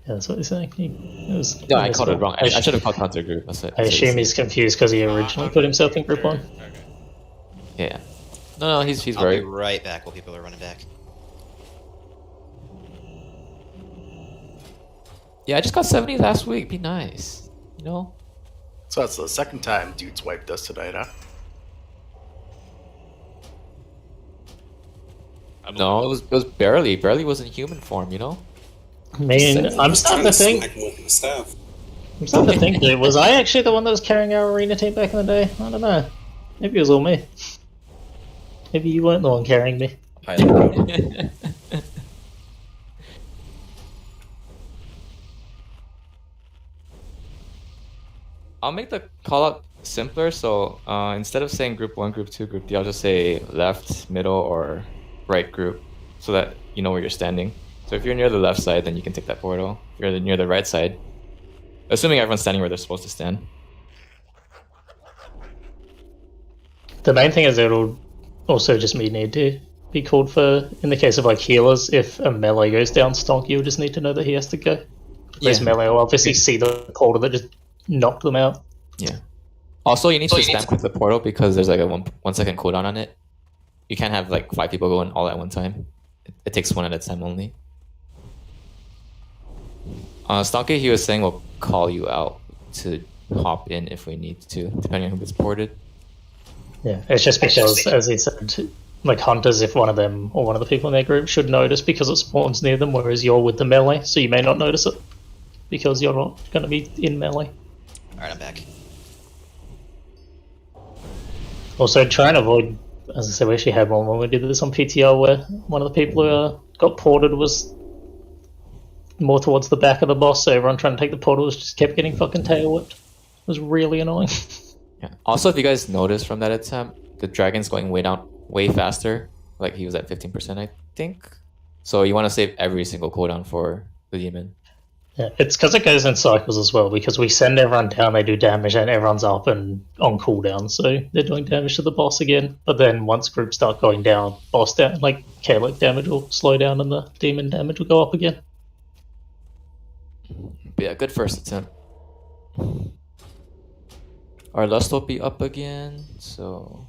Yeah, that's what he's saying. No, I called it wrong. I should have called Hunter group. That's it. I assume he's confused because he originally put himself in group 1. Yeah. No, he's I'll right. be right back while people are running back. Yeah, I just got 70 last week. Be nice, you know. So that's the second time Dude's wiped us tonight, huh? No, it was barely. Barely was in human form, you know. I mean, I'm starting to think. I'm starting to think, dude, was I actually the one that was carrying our arena team back in the day? I don't know. Maybe it was all me. Maybe you weren't the one carrying me. I'll make the call out simpler. So instead of saying group 1, group 2, group 3, I'll just say left, middle, or right group, so that you know where you're standing. So if you're near the left side, then you can take that portal. If you're near the right side, assuming everyone's standing where they're supposed to stand. The main thing is it'll also just need to be called for, in the case of like healers, if a melee goes down stonk, you'll just need to know that he has to go. Whereas melee will obviously see the portal that just knocked them out. Yeah. Also, you need to spam quick the portal because there's like a 1 second cooldown on it. You can't have like 5 people going all at one time. It takes 1 at a time only. Stalky, he was saying we'll call you out to hop in if we need to, depending on who gets ported. Yeah, it's just because, as he said, like hunters, if one of them or one of the people in their group should notice because it spawns near them, whereas you're with the melee, so you may not notice it because you're not going to be in melee. Alright, I'm back. Also, try and avoid, as I said, we actually had one when we did this on PTR where one of the people who got ported was more towards the back of the boss, so everyone trying to take the portals just kept getting fucking tail whipped. It was really annoying. Yeah. Also, if you guys noticed from that attempt, the dragon's going way faster. Like he was at 15%, I think. So you want to save every single cooldown for the demon. Yeah, it's because it goes in cycles as well, because we send everyone down, they do damage, and everyone's up and on cooldown, so they're doing damage to the boss again. But then once groups start going down, boss down, like Kalec damage will slow down and the demon damage will go up again. But yeah, good first attempt. Our lust will be up again, so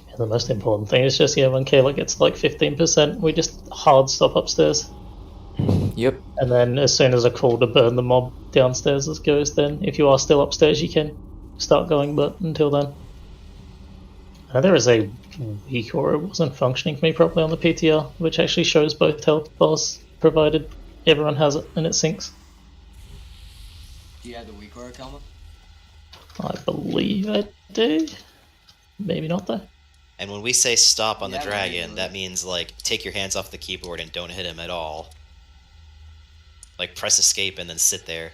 and the most important thing is just when Kalec gets like 15%, we just hard stop upstairs. Yep. And then as soon as a call to burn the mob downstairs goes, then if you are still upstairs, you can start going. But until then, there is a weak or it wasn't functioning for me properly on the PTR, which actually shows both health bars, provided everyone has it and it syncs. Do you have the weak aura, Kalma? I believe I do. Maybe not though. And when we say stop on the dragon, that means like take your hands off the keyboard and don't hit him at all. Like press escape and then sit there.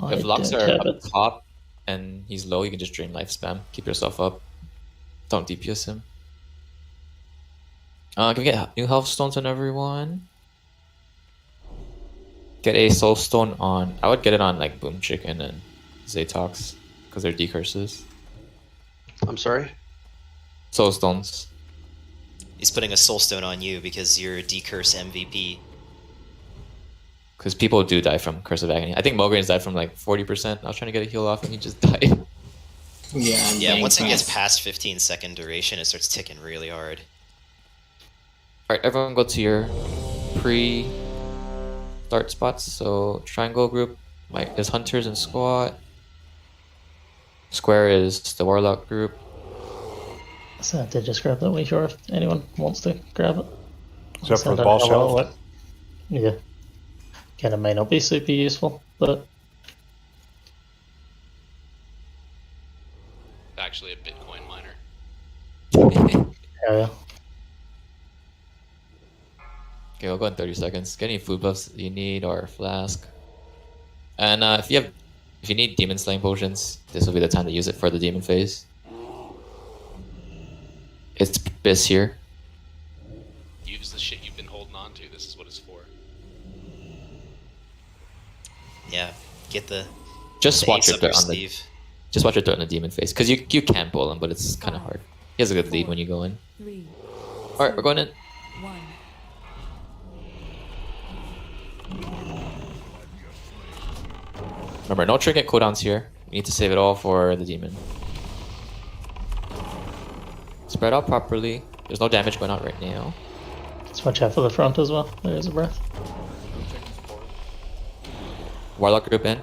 If locks are up top and he's low, you can just drain life spam. Keep yourself up. Don't DPS him. Can we get new health stones on everyone? Get a soul stone on. I would get it on like Boom Chicken and Zatox because they're decurses. I'm sorry? Soul stones. He's putting a soul stone on you because you're a decurse MVP. Because people do die from Curse of Agony. I think Mogren's died from like 40%. I was trying to get a heal off and he just died. Yeah, once it gets past 15-second duration, it starts ticking really hard. Alright, everyone go to your pre-start spots. So triangle group is Hunters and Squat. Square is the Warlock group. So I did just grab that weak aura if anyone wants to grab it. Except for the ball shell. Yeah. Again, it may not be super useful, but Actually a Bitcoin miner. yeah. Okay, we'll go in 30 seconds. Get any food buffs that you need or flask. And if you need demon slaying potions, this will be the time to use it for the demon phase. It's Biss here. Use the shit you've been holding on to. This is what it's for. Yeah, get the. Just watch ace it up your on the. sleeve. Just watch it throw in the demon phase, because you can pull him, but it's kind of hard. He has a good lead when you go in. All right, we're going in. Remember, no trinket cooldowns here. We need to save it all for the demon. Spread out properly. There's no damage going out right now. Let's watch out for the front as well. There is a breath. Warlock group in.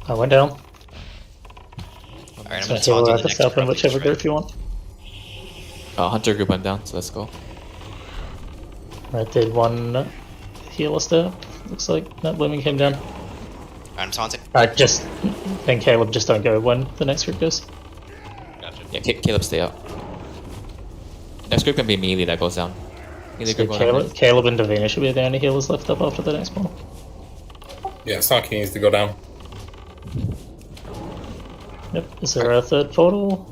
I went down. Alright, I'm So gonna heal taunt at in the the next top in round. whichever group you want. Hunter group went down, so let's go. I did one healer step. Looks like that blooming came down. I'm taunting. Just then Caleb just don't go when the next group goes. Gotcha. Yeah, Caleb stay out. Next group can be melee that goes down. Melee So group going down. Caleb and Davina should be the only healers left up after the next one. Yeah, Saki needs to go down. Yep. Is there a third portal?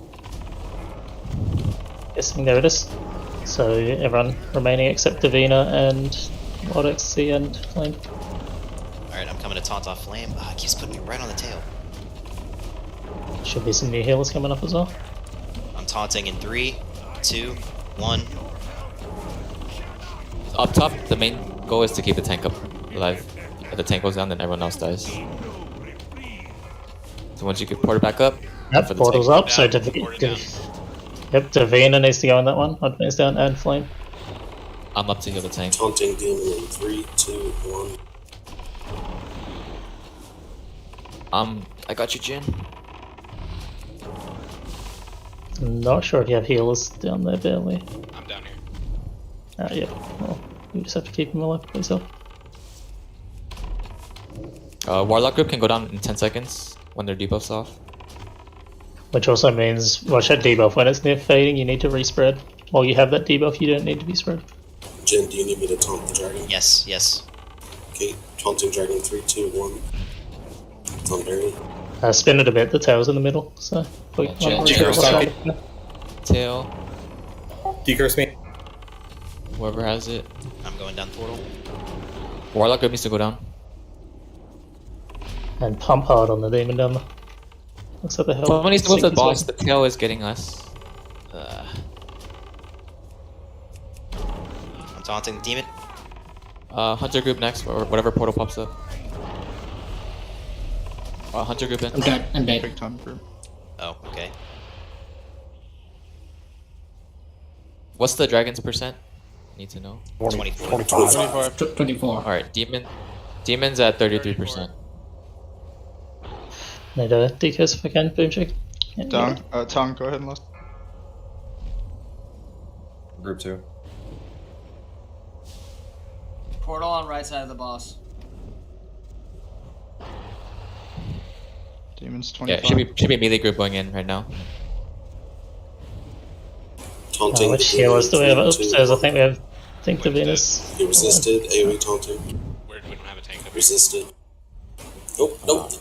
Yes, there it is. So everyone remaining except Davina and Wild Ecstasy and Flame. Alright, I'm coming to taunt off Flame. Ah, it keeps putting me right on the tail. Should be some new healers coming up as well. I'm taunting in 3, 2, 1. Up top, the main goal is to keep the tank up alive. If the tank goes down, then everyone else dies. So once you get ported back up, Yep, for the portal's tank. up, so Davina needs to go on that one. Advance down and Flame. I'm up to heal the tank. Taunting demon in 3, 2, 1. I got you, Jin. I'm not sure if you have healers down there, barely. I'm down here. Yeah. Well, you just have to keep him alive for yourself. Warlock group can go down in 10 seconds when their debuff's off. Which also means, watch that debuff. When it's near fading, you need to respread. While you have that debuff, you don't need to be spread. Jin, do you need me to taunt the dragon? Yes, yes. Okay, taunting dragon 3, 2, 1. Taunt barely. Spin it a bit, the tail's in the middle, so... Tail. Decurse me. Whoever has it. I'm going down the portal. Warlock group needs to go down. And pump hard on the demon down there. Looks like the hell. Someone needs to go to the boss, the tail is getting us. I'm taunting the demon. Hunter group next, or whatever portal pops up. Hunter group in. I'm dead. I'm dead. Big time group. Oh, okay. What's the dragon's percent? Need to know. 24. 24. Alright, demon's at 33%. Need a decurse if I can, boom check. Yeah, Down. Tong, go ahead and list. Group 2. Portal on right side of the boss. Demon's 25. Yeah, should be melee group going in right now. Taunting which the healers do we have demon, upstairs? 2, I think we have. I think Davina's. He resisted. AoE taunting. We don't have a tank up here. Resisted. Nope, nope.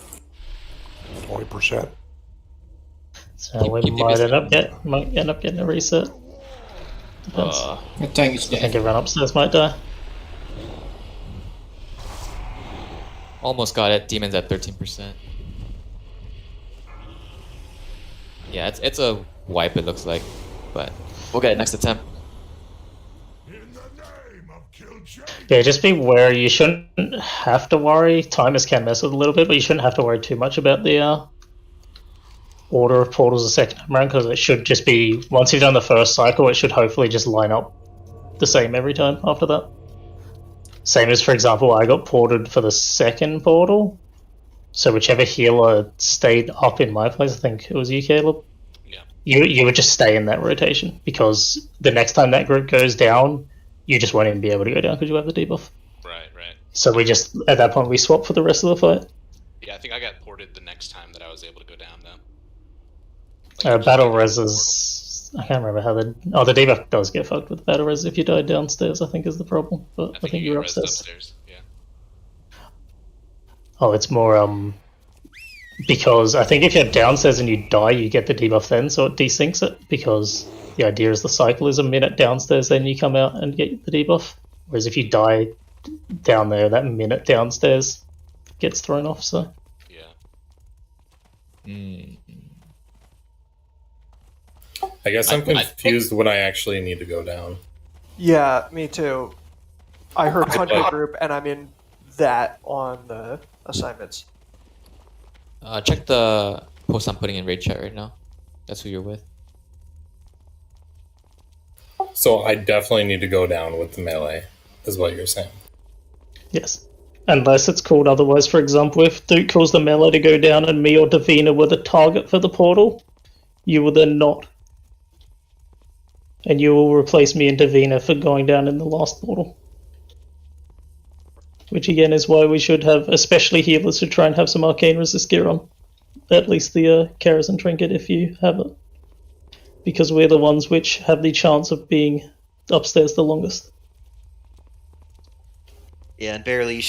20%. So we might end up getting a reset. Depends. The tank is I think dead. everyone upstairs might die. Almost got it. Demon's at 13%. Yeah, it's a wipe, it looks like, but we'll get it next attempt. Yeah, just be wary. You shouldn't have to worry. Timers can mess with it a little bit, but you shouldn't have to worry too much about the order of portals the second time around, because it should just be, once you've done the first cycle, it should hopefully just line up the same every time after that. Same as, for example, I got ported for the second portal, so whichever healer stayed up in my place, I think it was you, Caleb, you would just stay in that rotation, because the next time that group goes down, you just won't even be able to go down because you have the debuff. Right, right. So we just, at that point, we swap for the rest of the fight. Yeah, I think I got ported the next time that I was able to go down, though. Battle res is... I can't remember how the... Oh, the debuff does get fucked with battle res if you die downstairs, I think is the problem. But I think you're upstairs. Yeah. Oh, it's more, because I think if you're downstairs and you die, you get the debuff then, so it desyncs it, because the idea is the cycle is a minute downstairs, then you come out and get the debuff. Whereas if you die down there, that minute downstairs gets thrown off, so... I guess I'm confused when I actually need to go down. Yeah, me too. I heard Hunter Group, and I'm in that on the assignments. Check the post I'm putting in raid chat right now. That's who you're with. So I definitely need to go down with the melee, is what you're saying. Yes. Unless it's called otherwise, for example, if Duke calls the melee to go down and me or Davina were the target for the portal, you will then not. And you will replace me and Davina for going down in the last portal. Which again is why we should have, especially healers who try and have some arcane resist gear on. At least the Karazhan trinket if you have it. Because we're the ones which have the chance of being upstairs the longest. Yeah, and barely.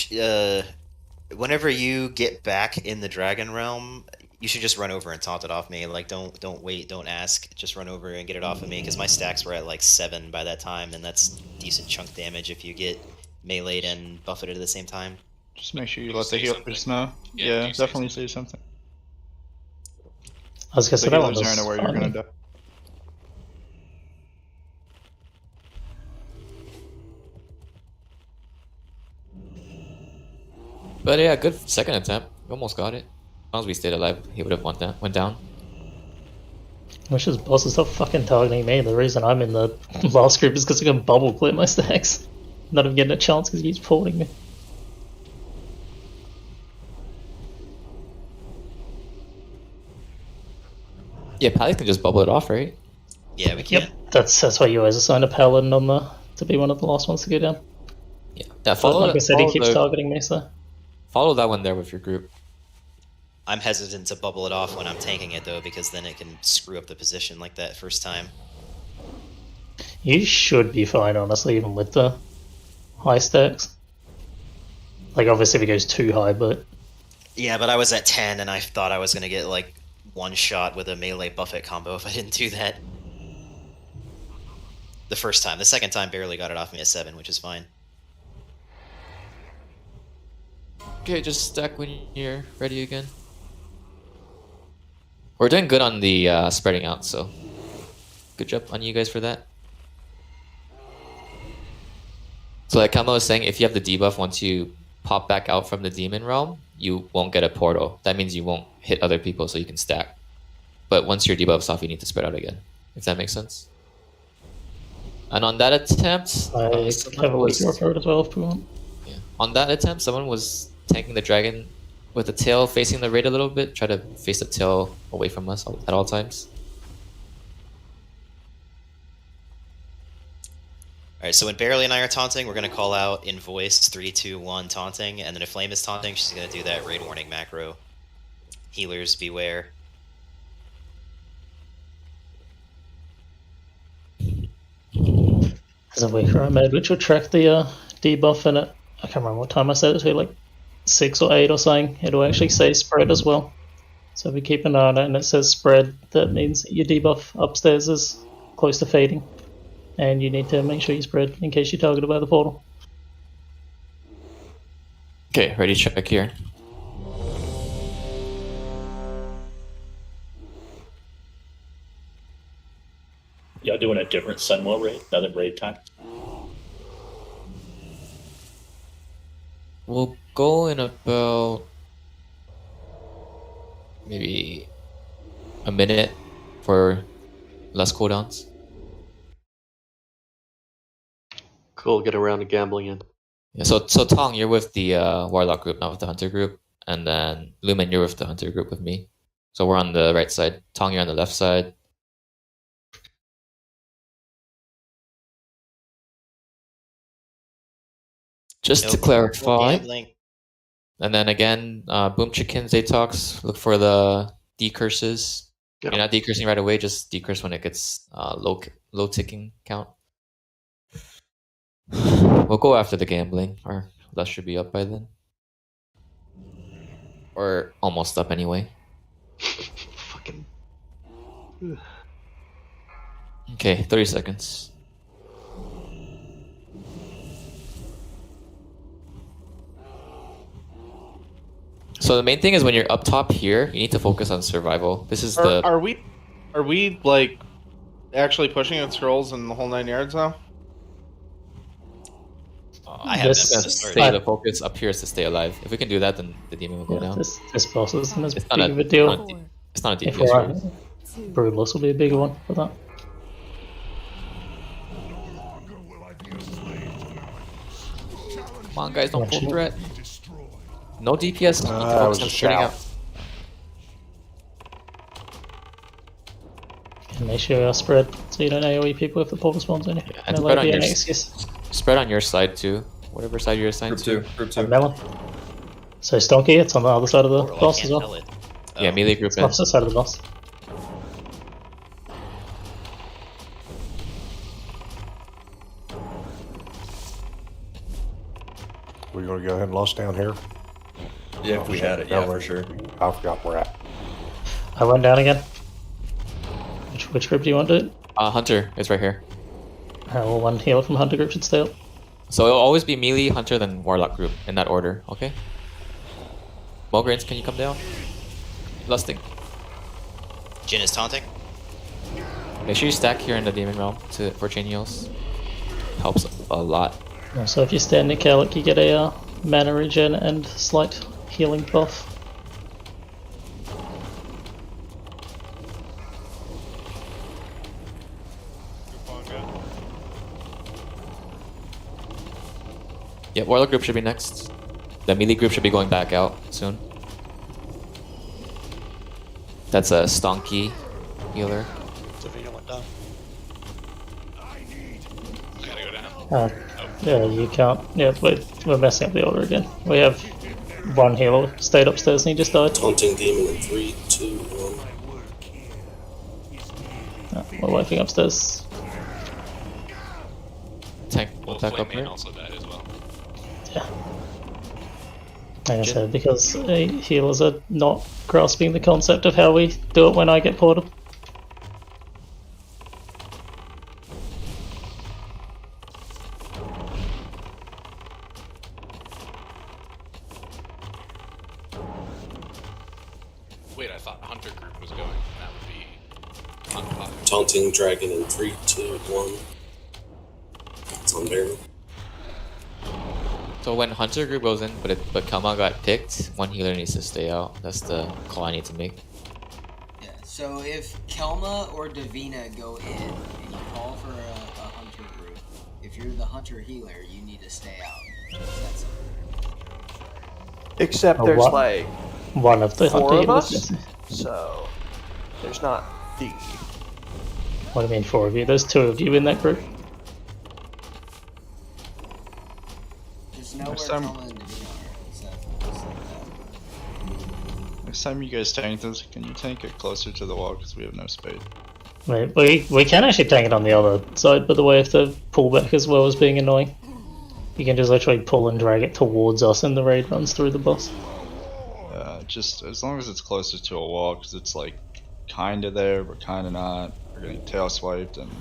Whenever you get back in the Dragon Realm, You should just run over and taunt it off me. Like, don't wait, don't ask. Just run over and get it off of me, because my stacks were at like 7 by that time, and that's decent chunk damage if you get meleeed and buffeted at the same time. Just make sure you let the healers know. Yeah, definitely say something. I was gonna say The that one healers was aren't aware you're gonna fine. die. But yeah, good second attempt. We almost got it. As long as we stayed alive, he would have went down. Wish his boss is stop fucking targeting me. The reason I'm in the last group is because I can bubble clip my stacks. Not even getting a chance because he keeps porting me. Yeah, Pally can just bubble it off, right? Yeah, we can. Yep, that's why you always assign a paladin on the to be one of the last ones to go down. Yeah, But follow. like I said, he keeps the- targeting me, so Follow that one there with your group. I'm hesitant to bubble it off when I'm tanking it, though, because then it can screw up the position like that first time. you should be fine, honestly, even with the high stacks. Like obviously if it goes too high, but Yeah, but I was at 10, and I thought I was going to get, like, one shot with a melee buffet combo if I didn't do that. The first time. The second time barely got it off me at 7, which is fine. Okay, just stack when you're ready again. We're doing good on the spreading out, so good job on you guys for that. So like Kamo was saying, if you have the debuff, once you pop back out from the demon realm, you won't get a portal. That means you won't hit other people, so you can stack. But once your debuff's off, you need to spread out again, if that makes sense. And on that attempt, I have a weaker for it as well if we want. yeah. On that attempt, someone was tanking the dragon with the tail facing the raid a little bit. Try to face the tail away from us at all times. Alright, so when Barely and I are taunting, we're going to call out in voice 3, 2, 1 taunting, and then if Flame is taunting, she's going to do that raid warning macro. Healers, beware. There's a weaker I made which will track the debuff in it. I can't remember what time I said it to, like 6 or 8 or something. It'll actually say spread as well. So if you keep an eye on it and it says spread, that means your debuff upstairs is close to fading. And you need to make sure you spread in case you're targeted by the portal. Okay, ready to check here. Y'all doing a different Sunwell raid, another raid time? We'll go in about maybe a minute for less cooldowns. Cool, get around to gambling in. Yeah, so Tong, you're with the Warlock group, not with the Hunter group. And then Lumen, you're with the Hunter group with me. So we're on the right side. Tong, you're on the left side. Just to clarify. And then again, Boom Chicken, Zatox, look for the decurses. You're not decursing right away, just decurse when it gets low ticking count. We'll go after the gambling, or that should be up by then. Or almost up anyway. Fucking. Okay, 30 seconds. So the main thing is when you're up top here, you need to focus on survival. This is the... Are we like actually pushing at scrolls and the whole 9 yards now? I have the focus up here is to stay alive. If we can do that, then the demon will go down. This boss isn't as It's big not of a deal. It's not a If DPS we're raid. right, Brutalist will be a bigger one for that. Come on, guys, don't full threat. No DPS. That was Focus on a spreading shout. out. And make sure you spread so you don't AoE people if the portal spawns in you. And No spread on be your any excuse. spread on your side too. Whatever side you're assigned to. Group 2. Melon. So Stonky, it's on the other side of the boss as well. Yeah, melee group It's in. opposite side of the boss. We're gonna go ahead and lost down here. Yeah, if we had it, yeah, for sure. I forgot where at. I went down again. Which group do you want to do? Hunter is right here. Well, one healer from Hunter group should stay up. So it'll always be melee, Hunter, then Warlock group in that order, okay? Mulgrains, can you come down? Lusting. Jin is taunting. Make sure you stack here in the Demon Realm for chain heals. Helps a lot. So if you stand near Calic, you get a mana regen and slight healing buff. Yeah, Warlock group should be next. The melee group should be going back out soon. That's a Stonky healer. Davina went down. I gotta go down. Yeah, you can't. Yeah, we're messing up the order again. We have one healer stayed upstairs and he just died. Taunting demon in 3, 2, 1. We're wiping upstairs. Tank Well, back up Flame here. also died as well. Yeah. Like I said, because healers are not grasping the concept of how we do it when I get ported. Wait, I thought Hunter group was going. That would be unpopular. Taunting dragon in 3, 2, 1. It's on barrel. So when Hunter group goes in, but Kelma got picked, one healer needs to stay out. That's the call I need to make. Yeah, so if Kelma or Davina go in and you call for a Hunter group, if you're the Hunter healer, you need to stay out. That's Except Oh, there's what? like One of the 4 Hunter of healers. us, so there's not the. What do you mean 4 of you? There's 2 of you in that group. There's nowhere Next time- Kelma and Davina are. Is that just like that? Next time you guys tank this, can you tank it closer to the wall because we have no spade? We can actually tank it on the other side, but the way of the pullback as well as being annoying. You can just literally pull and drag it towards us and the raid runs through the boss. Just as long as it's closer to a wall, because it's like kinda there, but kinda not. We're getting tail swiped and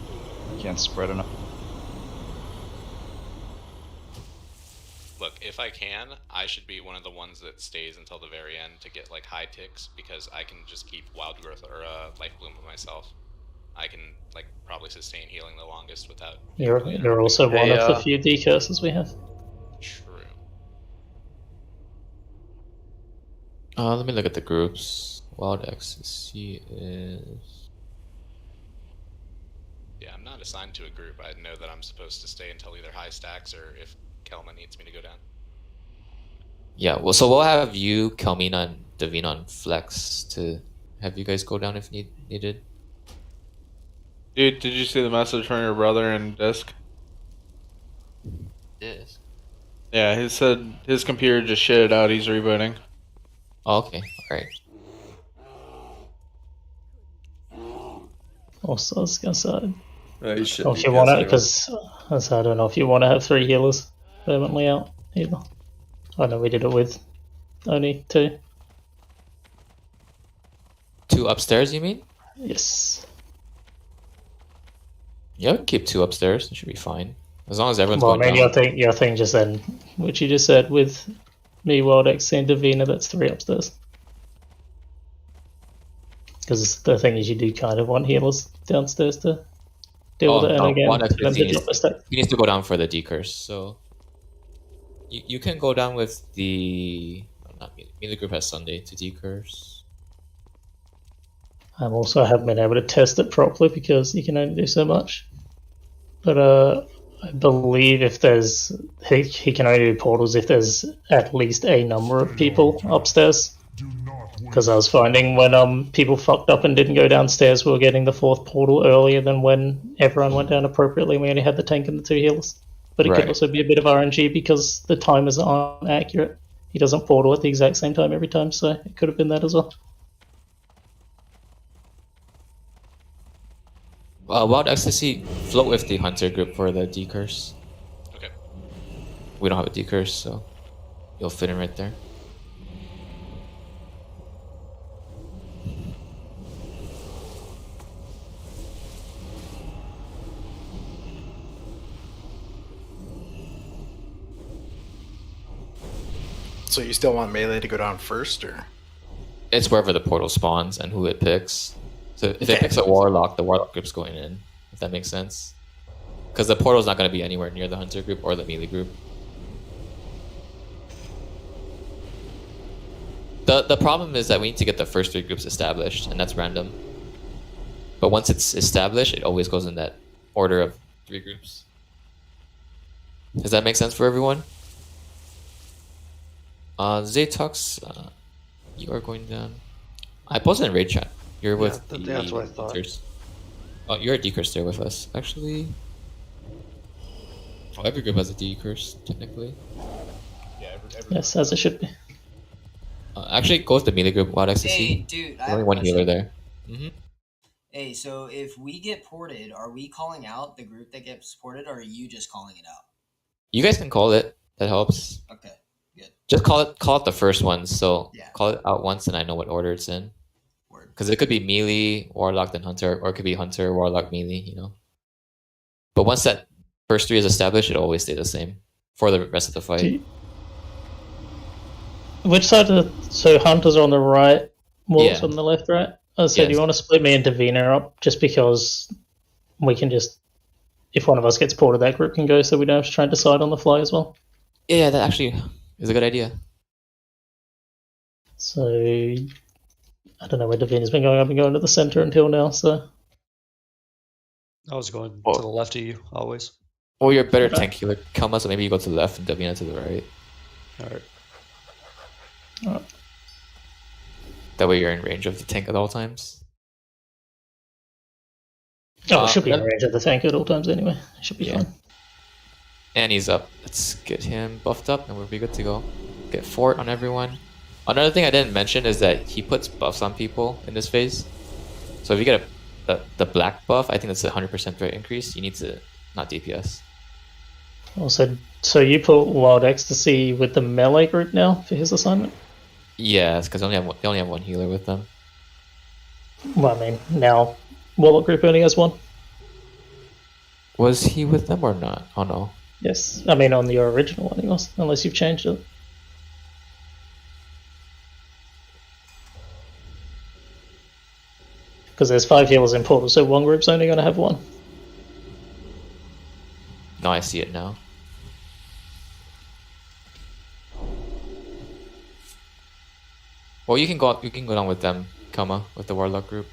we can't spread enough. Look, if I can, I should be one of the ones that stays until the very end to get like high ticks because I can just keep wild growth or life bloom with myself. I can like probably sustain healing the longest without. You're also one of the few decurses we have. True. Let me look at the groups. Wild Ecstasy is... Yeah, I'm not assigned to a group. I know that I'm supposed to stay until either high stacks or if Kelma needs me to go down. Yeah, well, so we'll have you, Kelmina, and Davina on Flex to have you guys go down if needed. Dude, did you see the message from your brother in Disc? Yes. Yeah, he said his computer just shitted out. He's rebooting. Oh, okay, alright. Also, I was gonna say, You should if you want to, because I don't know if you want to have 3 healers permanently out either. I know we did it with only 2. 2 upstairs, you mean? Yes. Yeah, we can keep 2 upstairs. It should be fine. As long as everyone's Well, I going mean, down. your thing just then, which you just said with me, Wild X, and Davina, that's 3 upstairs. Because the thing is, you do kind of want healers downstairs to deal with it, and again, One for them Ecstasy to drop a stack. he needs to go down for the decurse, so... You can go down with the... Not me. The group has Sunday to decurse. I haven't been able to test it properly because you can only do so much. But I believe if there's he can only do portals if there's at least a number of people upstairs. Because I was finding when people fucked up and didn't go downstairs, we were getting the 4th portal earlier than when everyone went down appropriately. And we only had the tank and the 2 healers. But it could also be a bit of RNG because the timers aren't accurate. He doesn't portal at the exact same time every time, so it could have been that as well. Wild Ecstasy, float with the Hunter group for the decurse. Okay. We don't have a decurse, so you'll fit in right there. So you still want melee to go down first, or? It's wherever the portal spawns and who it picks. So if it Okay. picks a warlock, the warlock group's going in. If that makes sense. Because the portal's not going to be anywhere near the hunter group or the melee group. The problem is that we need to get the first 3 groups established, and that's random. But once it's established, it always goes in that order of 3 groups. Does that make sense for everyone? Zatox, you are going down. I posted in raid chat. You're with the that's what I thought. hunters. Oh, you're a decurse there with us. Actually, oh, every group has a decurse, technically. Yeah, Yes, as it should be. Actually, go with the melee group, Wild Ecstasy. Hey, dude, I There's have only a one healer question. there. Hey, so if we get ported, are we calling out the group that gets ported, or are you just calling it out? You guys can call it. That helps. Okay, good. Just call it the first one. So call it out once, and I know what order it's in. Because it could be melee, warlock, then hunter, or it could be hunter, warlock, melee. You know. But once that first 3 is established, it always stays the same for the rest of the fight. Which side so hunters are on the right, warlocks Yeah. on the left, right? So do you want to split me and Davina up just because we can just, if one of us gets ported, that group can go, so we don't have to try and decide on the fly as well? Yeah, that actually is a good idea. So I don't know where Davina's been going. I've been going to the center until now, so I was going to the left of you always. Or you're a better tank healer, Kelma, so maybe you go to the left and Davina to the right. Alright. That way you're in range of the tank at all times. Oh, it should be in range of the tank at all times anyway. It should be fine. And he's up. Let's get him buffed up and we'll be good to go. Get fort on everyone. Another thing I didn't mention is that he puts buffs on people in this phase. So if you get the black buff, I think that's a 100% threat increase. You need to not DPS. Also, so you put Wild Ecstasy with the melee group now for his assignment? Yeah, it's because they only have one healer with them. Well, I mean, now Warlock group only has one. Was he with them or not? Oh no. Yes, I mean on your original one he was, unless you've changed it. Because there's 5 healers in Portal, so one group's only going to have one. No, I see it now. Well, you can go down with them, Kama, with the Warlock group.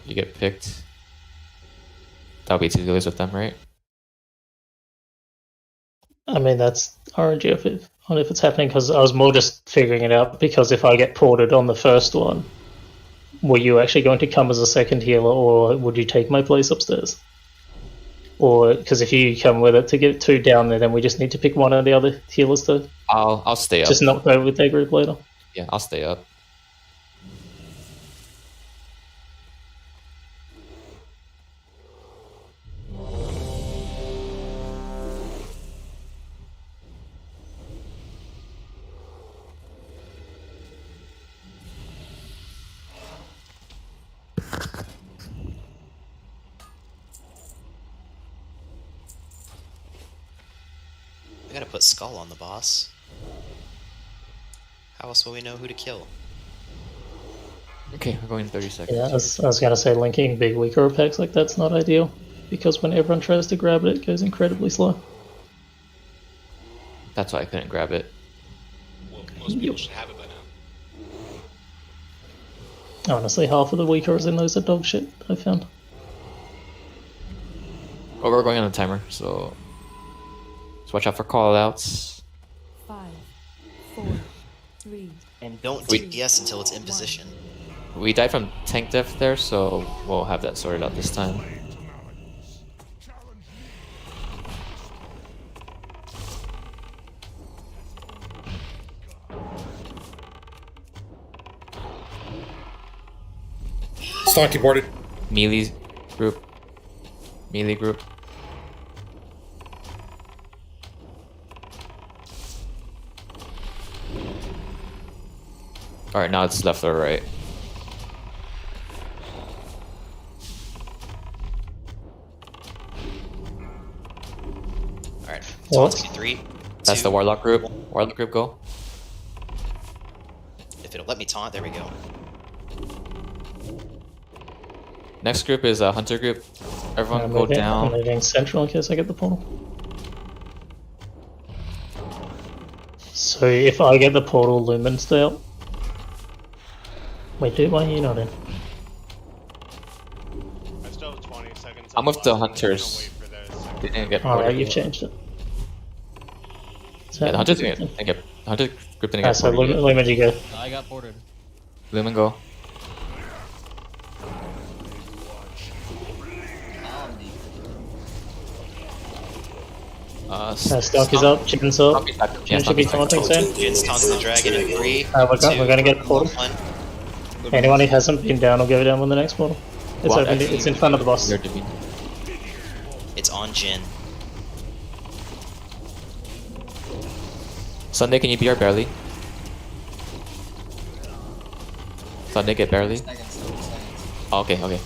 You get picked. That'll be 2 healers with them, right? I mean, that's RNG if it's happening, because I was more just figuring it out, because if I get ported on the first one, were you actually going to come as a second healer, or would you take my place upstairs? Or, because if you come with it to get 2 down there, then we just need to pick one of the other healers to I'll stay up. just not go with their group later. Yeah, I'll stay up. We gotta put Skull on the boss. How else will we know who to kill? Okay, we're going in 30 seconds. Yeah, I was going to say linking big weaker packs like that's not ideal, because when everyone tries to grab it, it goes incredibly slow. That's why I couldn't grab it. Well, most people should have it by now. Honestly, half of the weakers in those are dog shit, I found. Oh, we're going on a timer, so watch out for callouts. 5, 4, 3. And don't DPS until it's in position. We died from tank death there, so we'll have that sorted out this time. Stonky boarded. Melee group. Melee group. Alright, now it's left or right. Alright, so let's do 3. That's 2, the Warlock group. Warlock group, go. If it'll let me taunt, there we go. Next group is a hunter group. Everyone go I'm down. moving central in case I get the portal. So if I get the portal, Lumen stay up. Wait, dude, why are you not in? I still have 20 seconds. I'm with the hunters. They didn't get ported. Alright, you've changed it. So Yeah, the hunters didn't get. Hunter group didn't get so ported. Lumen, you go. I got ported. Lumen go. Stock is up, Jin's up. Jin should be taunting soon. Jin's taunting the dragon in 3. We're gonna get a portal. Anyone who hasn't been down will go down on the next portal. It's open, it's in front of the boss. It's on Jin. Sunday, can you BR barely? Sunday, get barely. Oh, okay, okay.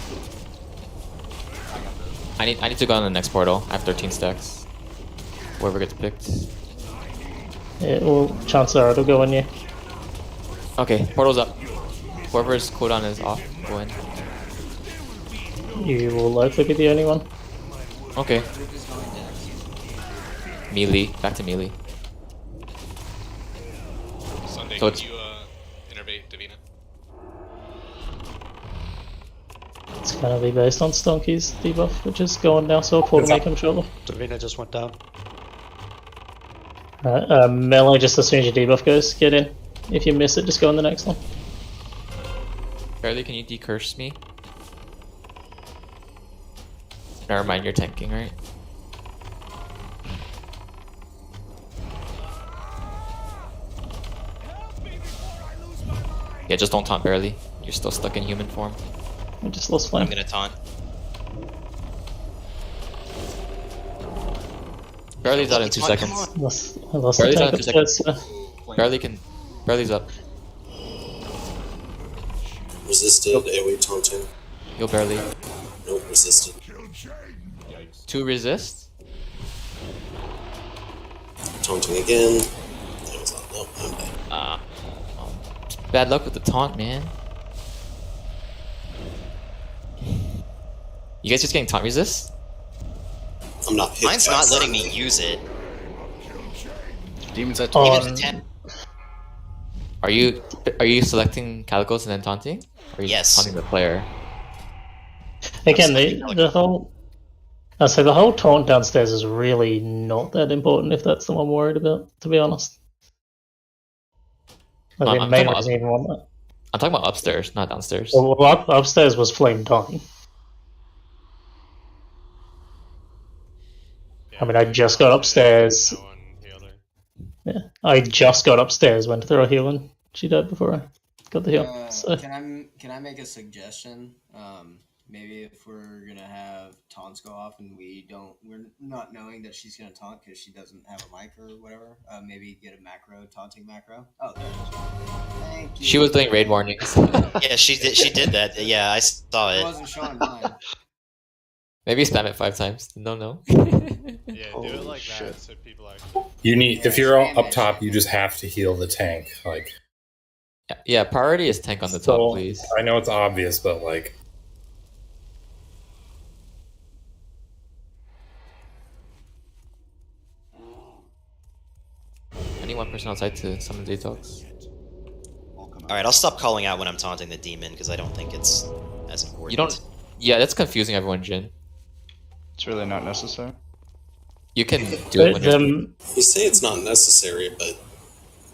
I need to go on the next portal. I have 13 stacks. Whoever gets picked. Yeah, well, chances are it'll go on you. Okay, portal's up. Whoever's cooldown is off, go in. You will likely be the only one. Okay. Melee, back to melee. Sunday, So can you innervate Davina? It's gonna be based on Stonky's debuff, which is going now, so portal may come shortly. Davina just went down. Melee, just as soon as your debuff goes, get in. If you miss it, just go on the next one. Barely, can you decurse me? Never mind, you're tanking, right? Yeah, just don't taunt barely. You're still stuck in human form. I just lost flame. I'm gonna taunt. Barely's out in 2 seconds. I lost Barely's the out tank in 2 upstairs. seconds. Barely's up. Resisted, AoE taunting. You'll barely. Nope, resisted. 2 resist? Taunting again. That was not, nope, I'm dead. Bad luck with the taunt, man. You guys just getting taunt resist? I'm not hit. Mine's not letting me use it. Demons at Even 10. Are you selecting Calicos and then taunting? Or are you Yes. taunting the player? Again, the whole... So the whole taunt downstairs is really not that important if that's the one I'm worried about, to be honest. I'm The main talking reason even want that. I'm talking about upstairs, not downstairs. Well, upstairs was flame dying. I mean, I just got upstairs. Yeah, I just got upstairs, went to throw a heal, and she died before I got the heal. So. Can I make a suggestion? Maybe if we're gonna have taunts go off and we're not knowing that she's gonna taunt because she doesn't have a mic or whatever. Maybe get a macro, taunting macro. Oh, there it is. Thank you. She was doing raid warnings. Yeah, she did that. Yeah, I saw It it. wasn't showing mine. Maybe spam it 5 times. No. Yeah, do it like that so people actually. You need if you're up top, you just have to heal the tank. Like, yeah, priority is tank on the top, please. I know it's obvious, but like, I need 1 person outside to summon detox. Alright, I'll stop calling out when I'm taunting the demon because I don't think it's as important. You don't. Yeah, that's confusing everyone, Jin. It's really not necessary. You can do it when you're. You say it's not necessary, but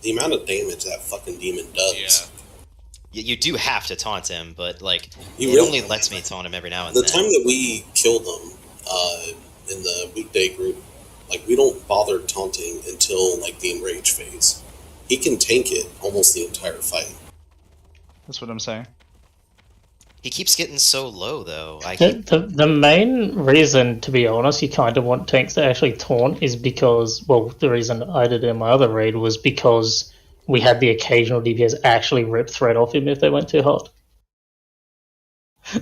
the amount of damage that fucking demon does. You do have to taunt him, but like You it really- only lets me taunt him every now and The then. time that we killed them in the weekday group, like we don't bother taunting until like the enrage phase. He can tank it almost the entire fight. That's what I'm saying. He keeps getting so low though. The main reason, to be honest, you kind of want tanks to actually taunt is because, well, the reason I did it in my other raid was because we had the occasional DPS actually rip thread off him if they went too hard.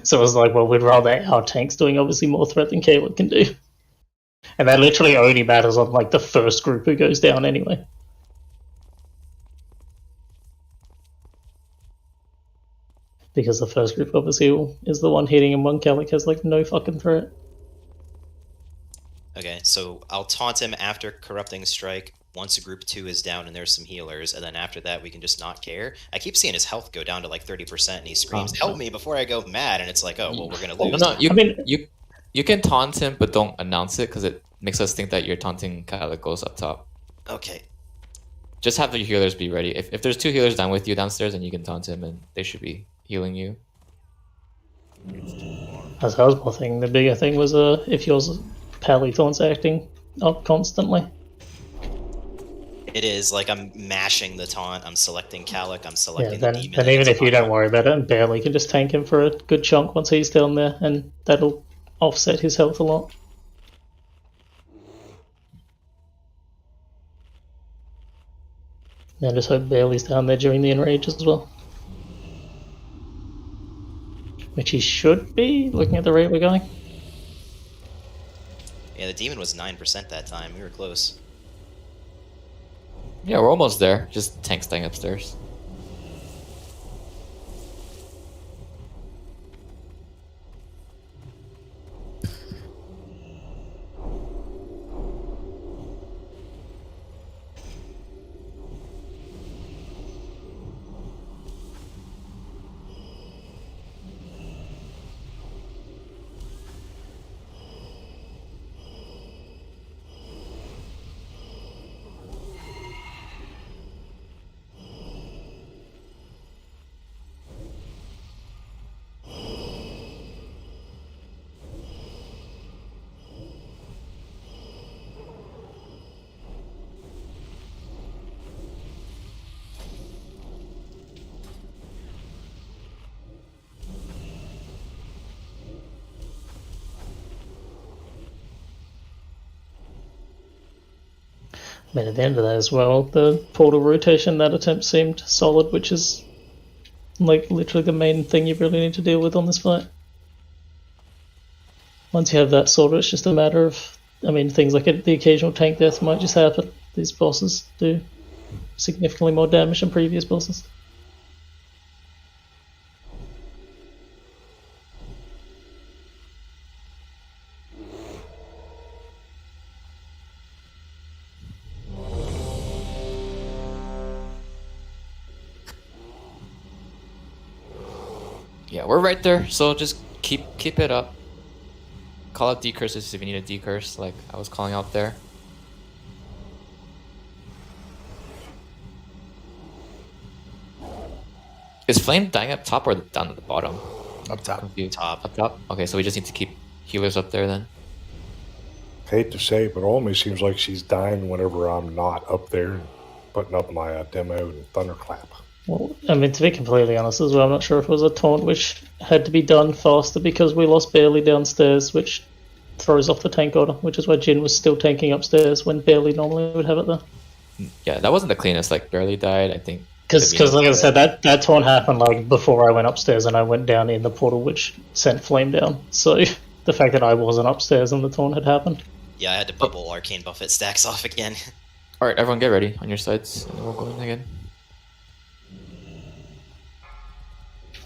So it was like, well, we'd rather our tanks doing obviously more threat than Caleb can do. And that literally only matters on like the first group who goes down anyway. because the first group obviously is the one hitting, and one Calic has like no fucking threat. Okay, so I'll taunt him after Corrupting Strike once group 2 is down and there's some healers, and then after that we can just not care. I keep seeing his health go down to like 30% and he screams, "Help me!" before I go mad, and it's like, oh, well, we're gonna lose. No, you can taunt him, but don't announce it because it makes us think that you're taunting Calicos up top. Okay. Just have your healers be ready. If there's 2 healers down with you downstairs, then you can taunt him and they should be healing you. As that was my thing. The bigger thing was if yours Pally-Thorn's acting up constantly. It is, like, I'm mashing the taunt, I'm selecting Calic, I'm selecting Yeah, the demon. then even if you don't worry about it, and barely can just tank him for a good chunk once he's down there, and that'll offset his health a lot. And just hope Bailey's down there during the enrage as well. Which he should be, looking at the rate we're going. Yeah, the demon was 9% that time, we were close. Yeah, we're almost there. Just tank staying upstairs. I mean, at the end of that as well, the portal rotation, that attempt seemed solid, which is like literally the main thing you really need to deal with on this fight. Once you have that sorted, it's just a matter of, I mean, things like the occasional tank death might just happen. These bosses do significantly more damage than previous bosses. Yeah, we're right there, so just keep it up. Call out decurses if you need a decurse, like I was calling out there. Is Flame dying up top or down at the bottom? Up top. Confused. Up top? Okay, so we just need to keep healers up there then. Hate to say it, but it almost seems like she's dying whenever I'm not up there putting up my demo and thunderclap. Well, I mean, to be completely honest as well, I'm not sure if it was a taunt which had to be done faster because we lost Bailey downstairs, which throws off the tank order, which is why Jin was still tanking upstairs when Bailey normally would have it there. Yeah, that wasn't the cleanest, like barely died, I think. Because like I said, that taunt happened like before I went upstairs and I went down in the portal which sent Flame down. So the fact that I wasn't upstairs and the taunt had happened. Yeah, I had to bubble Arcane Buffet stacks off again. Alright, everyone get ready on your sides, and we'll go in again.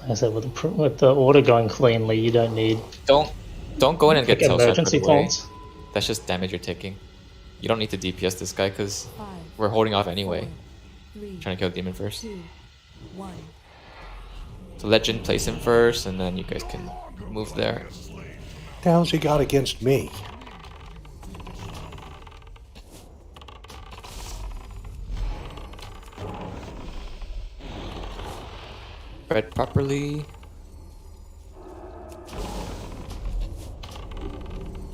Like I said, with the order going cleanly, you don't need... Don't go in and get emergency teleported away. taunts. That's just damage you're taking. You don't need to DPS this guy because we're holding off anyway. Trying to kill the demon first. 2, 1. So let Jin place him first, and then you guys can move there. What the hell's he got against me? Spread properly.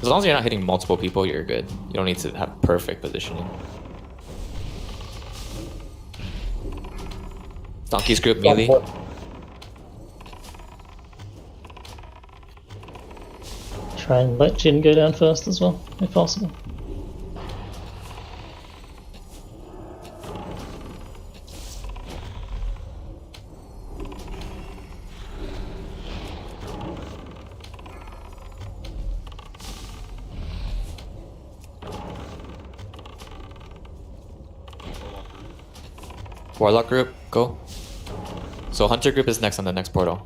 As long as you're not hitting multiple people, you're good. You don't need to have perfect positioning. Donkey's group melee. Try and let Jin go down first as well, if possible. Warlock group, go. So Hunter group is next on the next portal.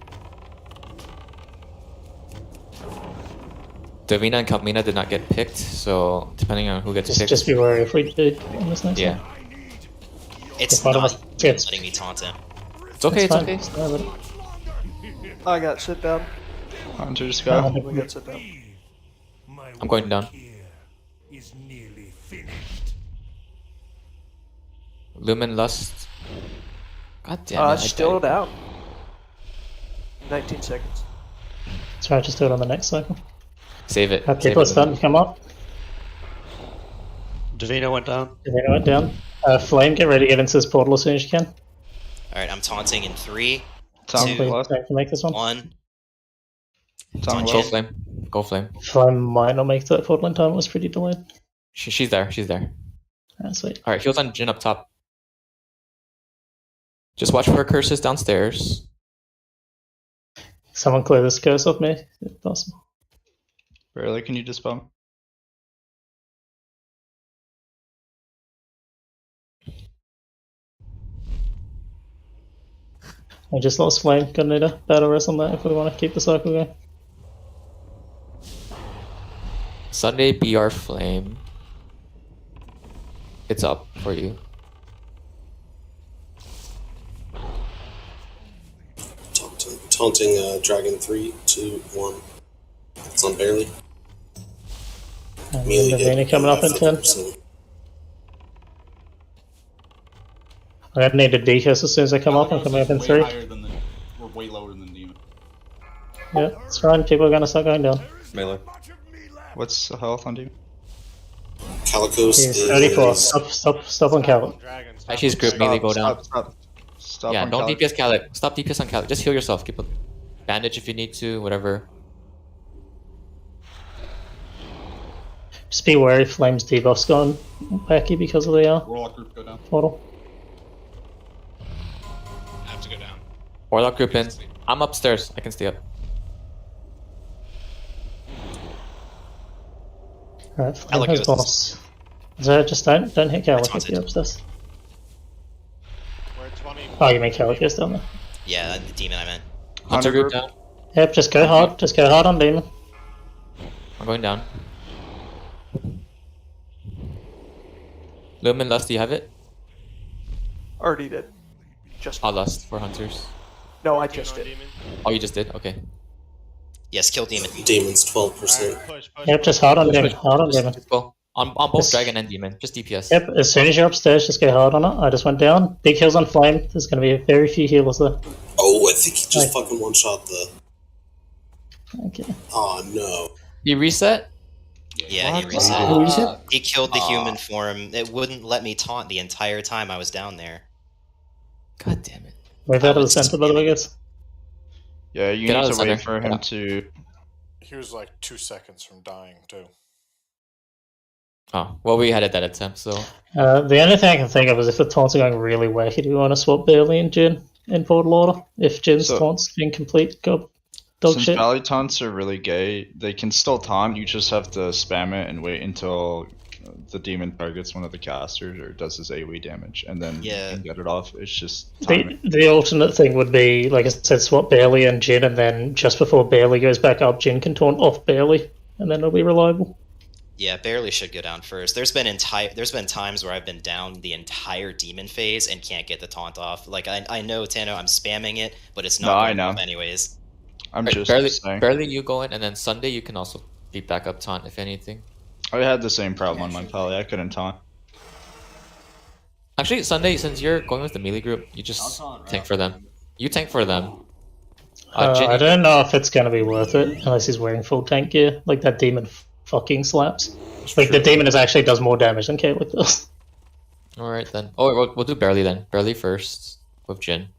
Davina and Kalmina did not get picked, so depending on who gets picked. Just be wary if we do on this next Yeah. one. It's If one of not us gets- letting me taunt him. It's okay, it's fine. okay. Just know that- I got sit down. Hunters go. We got sit down. I'm going down. Is nearly finished. Lumen Lust. God damn it. I Still died. down. 19 seconds. It's right, just do it on the next cycle. Save it. Save People are it. starting to come up. Davina went down. Davina went down. Flame, get ready to get into this portal as soon as you can. Alright, I'm taunting in 3, Tom, 2, left. Don't make this one. 1. Tom, Go left. Flame. Go Flame. Flame might not make that portal in time, it was pretty delayed. She's there. She's there. Sweet. Alright, heals on Jin up top. Just watch for her curses downstairs. Someone clear this curse off me, if possible. Barely, can you dispel? I just lost Flame, gonna need a battle rest on that if we want to keep the cycle going. Sunday BR Flame. It's up for you. Taunting Dragon 3, 2, 1. It's on barely. And Immediately Davina get coming up in 10. 50%. I'm gonna need a decast as soon as I come up. I'm coming up in 3. We're way lower than Demon. Yeah, it's fine. People are gonna start going down. Melee. What's the health on Demon? Calicos He's is 34. Stop on Cal. Actually, group melee go down. Stop Yeah, on don't Calic. DPS Calic. Stop DPS on Calic. Just heal yourself. Keep a bandage if you need to, whatever. Just be wary, Flame's debuff's gone wacky because of the Warlock group go down. portal. I have to go down. Warlock group in. I'm upstairs. I can stay up. Alright, Flame Calic has goes. boss. So just don't hit Calic if you're upstairs. We're 20. Oh, you mean Calic is down there. Yeah, the demon I meant. Hunter group down. Yep, just go hard. Just go hard on Demon. I'm going down. Lumen Lust, do you have it? Already did. Just Oh, Lust for Hunters. no, I just did. Oh, you just did? Okay. Yes, kill demon. Demon's 12%. Yep, just hard on Demon. Hard on Demon. Let's go. On both Yes. Dragon and Demon. Just DPS. Yep, as soon as you're upstairs, just go hard on it. I just went down. Big heals on Flame. There's going to be very few healers there. Oh, I think he just Right. fucking one-shot the... Okay. Oh, no. You reset? Yeah, he What? reset. Who reset? He killed the human form. It wouldn't let me taunt the entire time I was down there. God damn it. Move out of the center, by the way, guys. Yeah, you Get out need of to the wait center. for Get him out. to. He was like 2 seconds from dying, too. Oh, well, we had it that attempt, so. The only thing I can think of is if the taunts are going really wacky, do we want to swap Bailey and Jin in portal order? If Jin's So- taunts incomplete, go dog Since shit. Valley taunts are really gay, they can still taunt. You just have to spam it and wait until the demon targets one of the casters or does his AoE damage, and then Yeah. you can get it off. It's just The, timing. the alternate thing would be, like I said, swap Bailey and Jin, and then just before Bailey goes back up, Jin can taunt off Bailey, and then it'll be reliable. Yeah, barely should go down first. There's been times where I've been down the entire demon phase and can't get the taunt off. Like I know Tano, I'm spamming it, but it's not No, I going know. off anyways. I'm Right, just barely, saying. barely you go in, and then Sunday you can also beat back up taunt if anything. I had the same problem on my Pally. I couldn't taunt. Actually, Sunday, since you're going with the melee group, you just tank for them. You tank for them. Jin, I don't know if it's going to be worth it unless he's wearing full tank gear. Like that demon fucking slaps. Like the demon actually does more damage than Caitlyn does. Alright then. Oh, we'll do barely then. Barely first with Jin.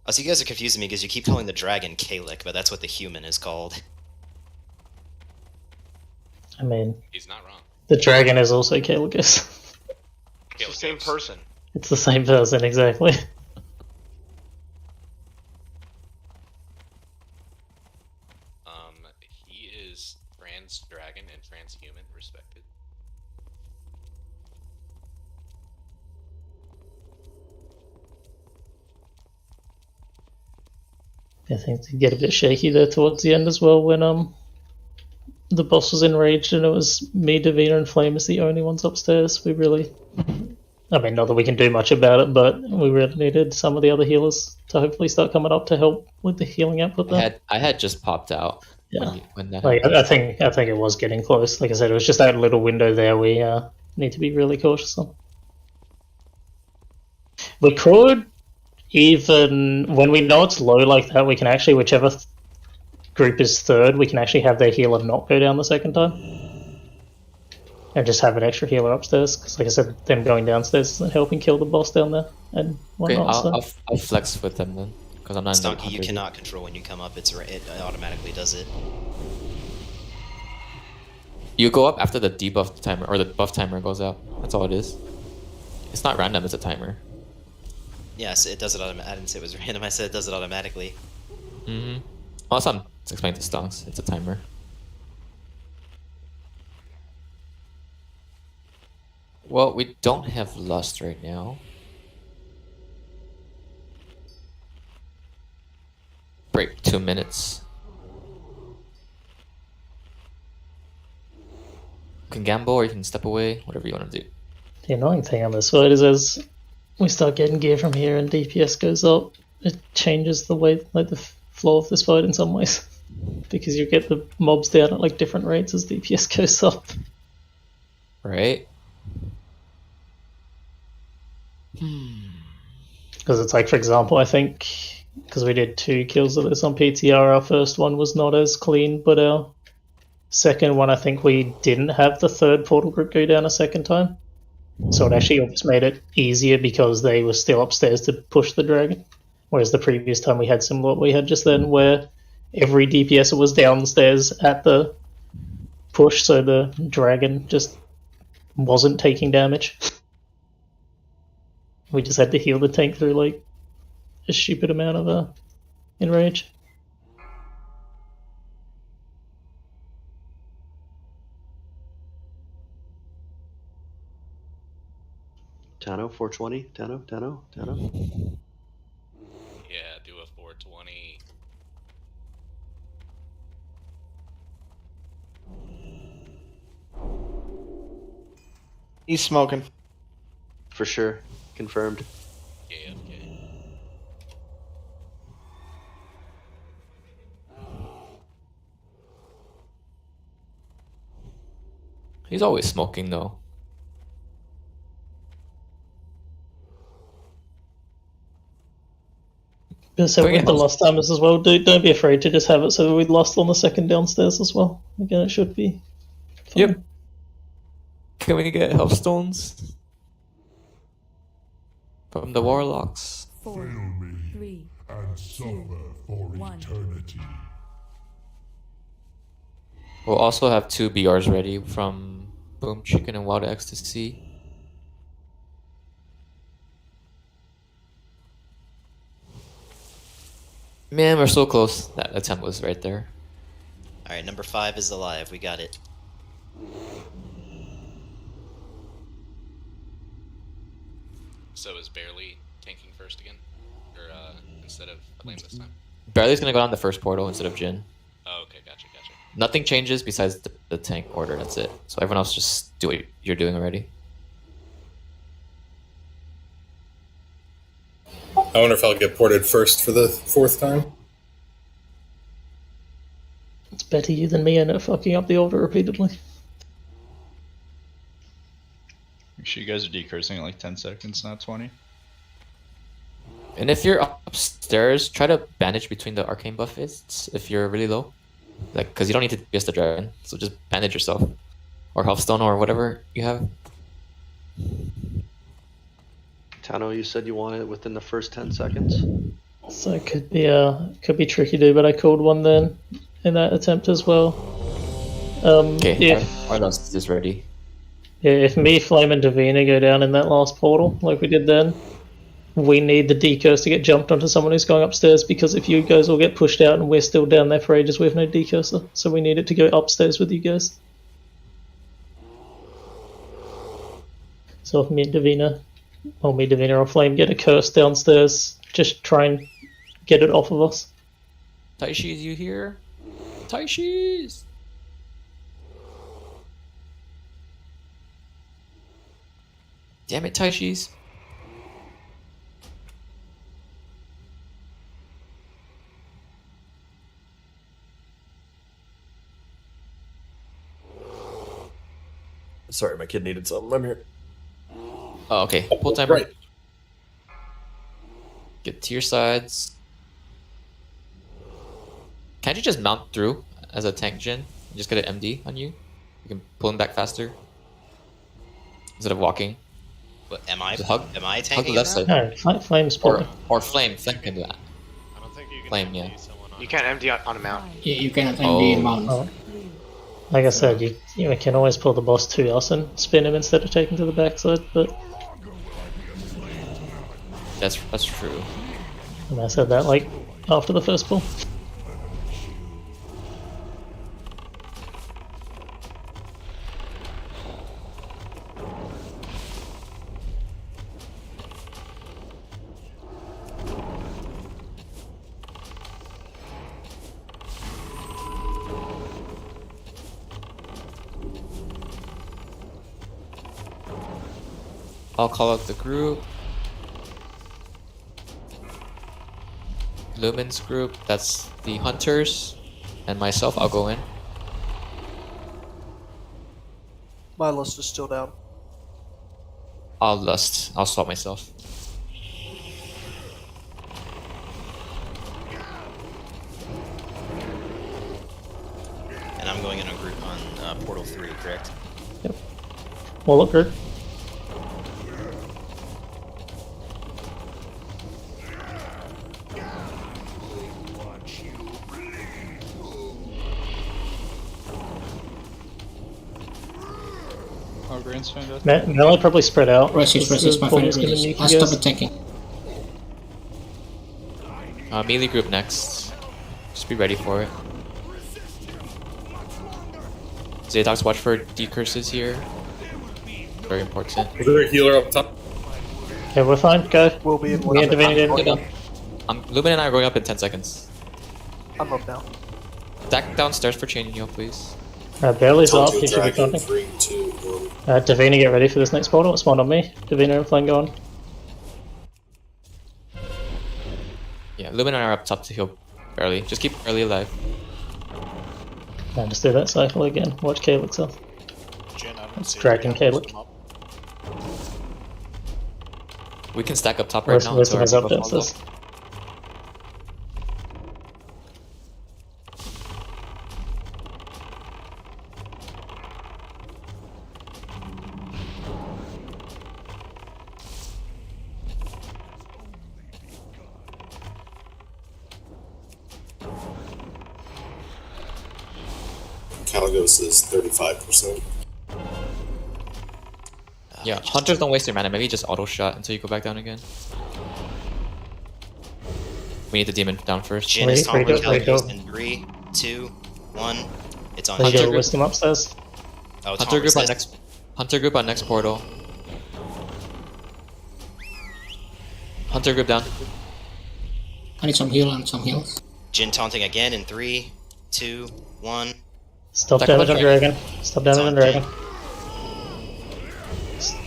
Oh, so you guys are confusing me because you keep calling the dragon Kalik, but that's what the human is called. I mean, He's not wrong. the dragon is also Caelgus. It's the same person. It's the same person, exactly. He is trans dragon and transhuman, respected. I think to get a bit shaky there towards the end as well when the boss was enraged and it was me, Davina, and Flame as the only ones upstairs, we really... I mean, not that we can do much about it, but we really needed some of the other healers to hopefully start coming up to help with the healing output there. I had just popped out. Yeah. When that Like, happened. I think it was getting close. Like I said, it was just that little window there we need to be really cautious on. We could, even when we know it's low like that, we can actually, whichever group is third, we can actually have their healer not go down the second time. And just have an extra healer upstairs, because like I said, them going downstairs and helping kill the boss down there and whatnot. Okay, I'll flex with them then, because I'm not. Stonky, you cannot control when you come up. It automatically does it. You go up after the debuff timer or the buff timer goes out. That's all it is. It's not random. It's a timer. Yes, it does it automatically. I didn't say it was random. I said it does it automatically. Mm-hmm. Well, I'm explaining to Stonks. It's a timer. Well, we don't have Lust right now. Break 2 minutes. You can gamble or you can step away, whatever you want to do. The annoying thing on this fight is as we start getting gear from here and DPS goes up, it changes the way, like the flow of this fight in some ways. Because you get the mobs down at like different rates as DPS goes up. Right? Because it's like, for example, I think, because we did 2 kills of this on PTR, our first one was not as clean, but our second one, I think we didn't have the third portal group go down a second time. So it actually almost made it easier because they were still upstairs to push the dragon. Whereas the previous time we had similar what we had just then, where every DPS was downstairs at the push, so the dragon just wasn't taking damage. We just had to heal the tank through like a stupid amount of enrage. Tano, 420. Tano. Yeah, do a 420. He's smoking. For sure. Confirmed. Yeah, okay. He's always smoking though. So with the lost timers as well, don't be afraid to just have it so that we lost on the second downstairs as well. Again, it should be fun. Yep. Can we get health stones from the warlocks? 4, 3, and suffer for 1. eternity. We'll also have 2 BRs ready from Boom Chicken and Wild Ecstasy. Man, we're so close. That attempt was right there. Alright, number 5 is alive. We got it. So is Barely tanking first again? Or instead of Flame this time? Barely's gonna go down the first portal instead of Jin. Oh, okay, gotcha. Nothing changes besides the tank order, that's it. So everyone else just do what you're doing already. I wonder if I'll get ported first for the 4th time. It's better you than me and it fucking up the order repeatedly. Make sure you guys are decursing at like 10 seconds, not 20. And if you're upstairs, try to bandage between the arcane buffets if you're really low. Like, because you don't need to pierce the dragon, so just bandage yourself. Or healthstone or whatever you have. Tano, you said you wanted it within the first 10 seconds? So it could be tricky to do, but I called one then in that attempt as well. Okay, our last is ready. Yeah, if me, Flame, and Davina go down in that last portal, like we did then, we need the decurse to get jumped onto someone who's going upstairs, because if you guys will get pushed out and we're still down there for ages, we have no decurser. So we need it to go upstairs with you guys. So if me and Davina, or Flame get a curse downstairs, just try and get it off of us. Taishi's, you here? Taishi's! Damn it, Taishis. Sorry, my kid needed something. I'm here. Oh, okay. Pull timer. Right. Get to your sides. Can't you just mount through as a tank Jin and just get an MD on you? You can pull him back faster instead of walking. But am I Just hug the tanking left that? side. No, Flame's probably. Or Flame. Flame can do that. I don't think you can Flame, MD yeah. someone on You can't MD on a mount. Yeah, you cannot MD in mount. Oh. Like I said, you can always pull the boss to us and spin him instead of taking to the backside, but That's true. and I said that like after the first pull. I'll call out the group. Lumen's group, that's the hunters. And myself, I'll go in. My list is still down. I'll swap myself. And I'm going in a group on Portal 3, correct? Yep. Wallet group. Oh, Green's found out. Melee probably spread out. Resist, my friend, resist. I'll stop attacking. Melee group next. Just be ready for it. Zaydox, watch for decurses here. Very important. Is there a healer up top? Okay, we're fine. Go. We'll be in Me and Divine in. Lumen and I are going up in 10 seconds. I'm up now. Stack downstairs for chaining heal, please. Bailey's up. Taunting He should be Dragon, taunting. 3, 2, 1. Davina, get ready for this next portal. It's spawned on me. Davina and Flame go on. Yeah, Lumen and I are up top to heal early. Just keep early alive. And just do that cycle again. Watch Calyx up. It's dragging Calyx. We can stack up top right now. Wisdom until is our up buff falls downstairs. off. Caligos is 35%. Yeah, hunters don't waste their mana. Maybe just auto shot until you go back down again. We need the demon down first. Jin is taunting Caligos in 3, 2, 1. It's on Hunter Hunter. Wisdom upstairs. Oh, Hunter group on resist. Hunter group on next portal. Hunter group down. I need some heal and some heals. Jin taunting again in 3, 2, 1. Stop Stack damage up on dragon. Dragon. Stop damage on Dragon.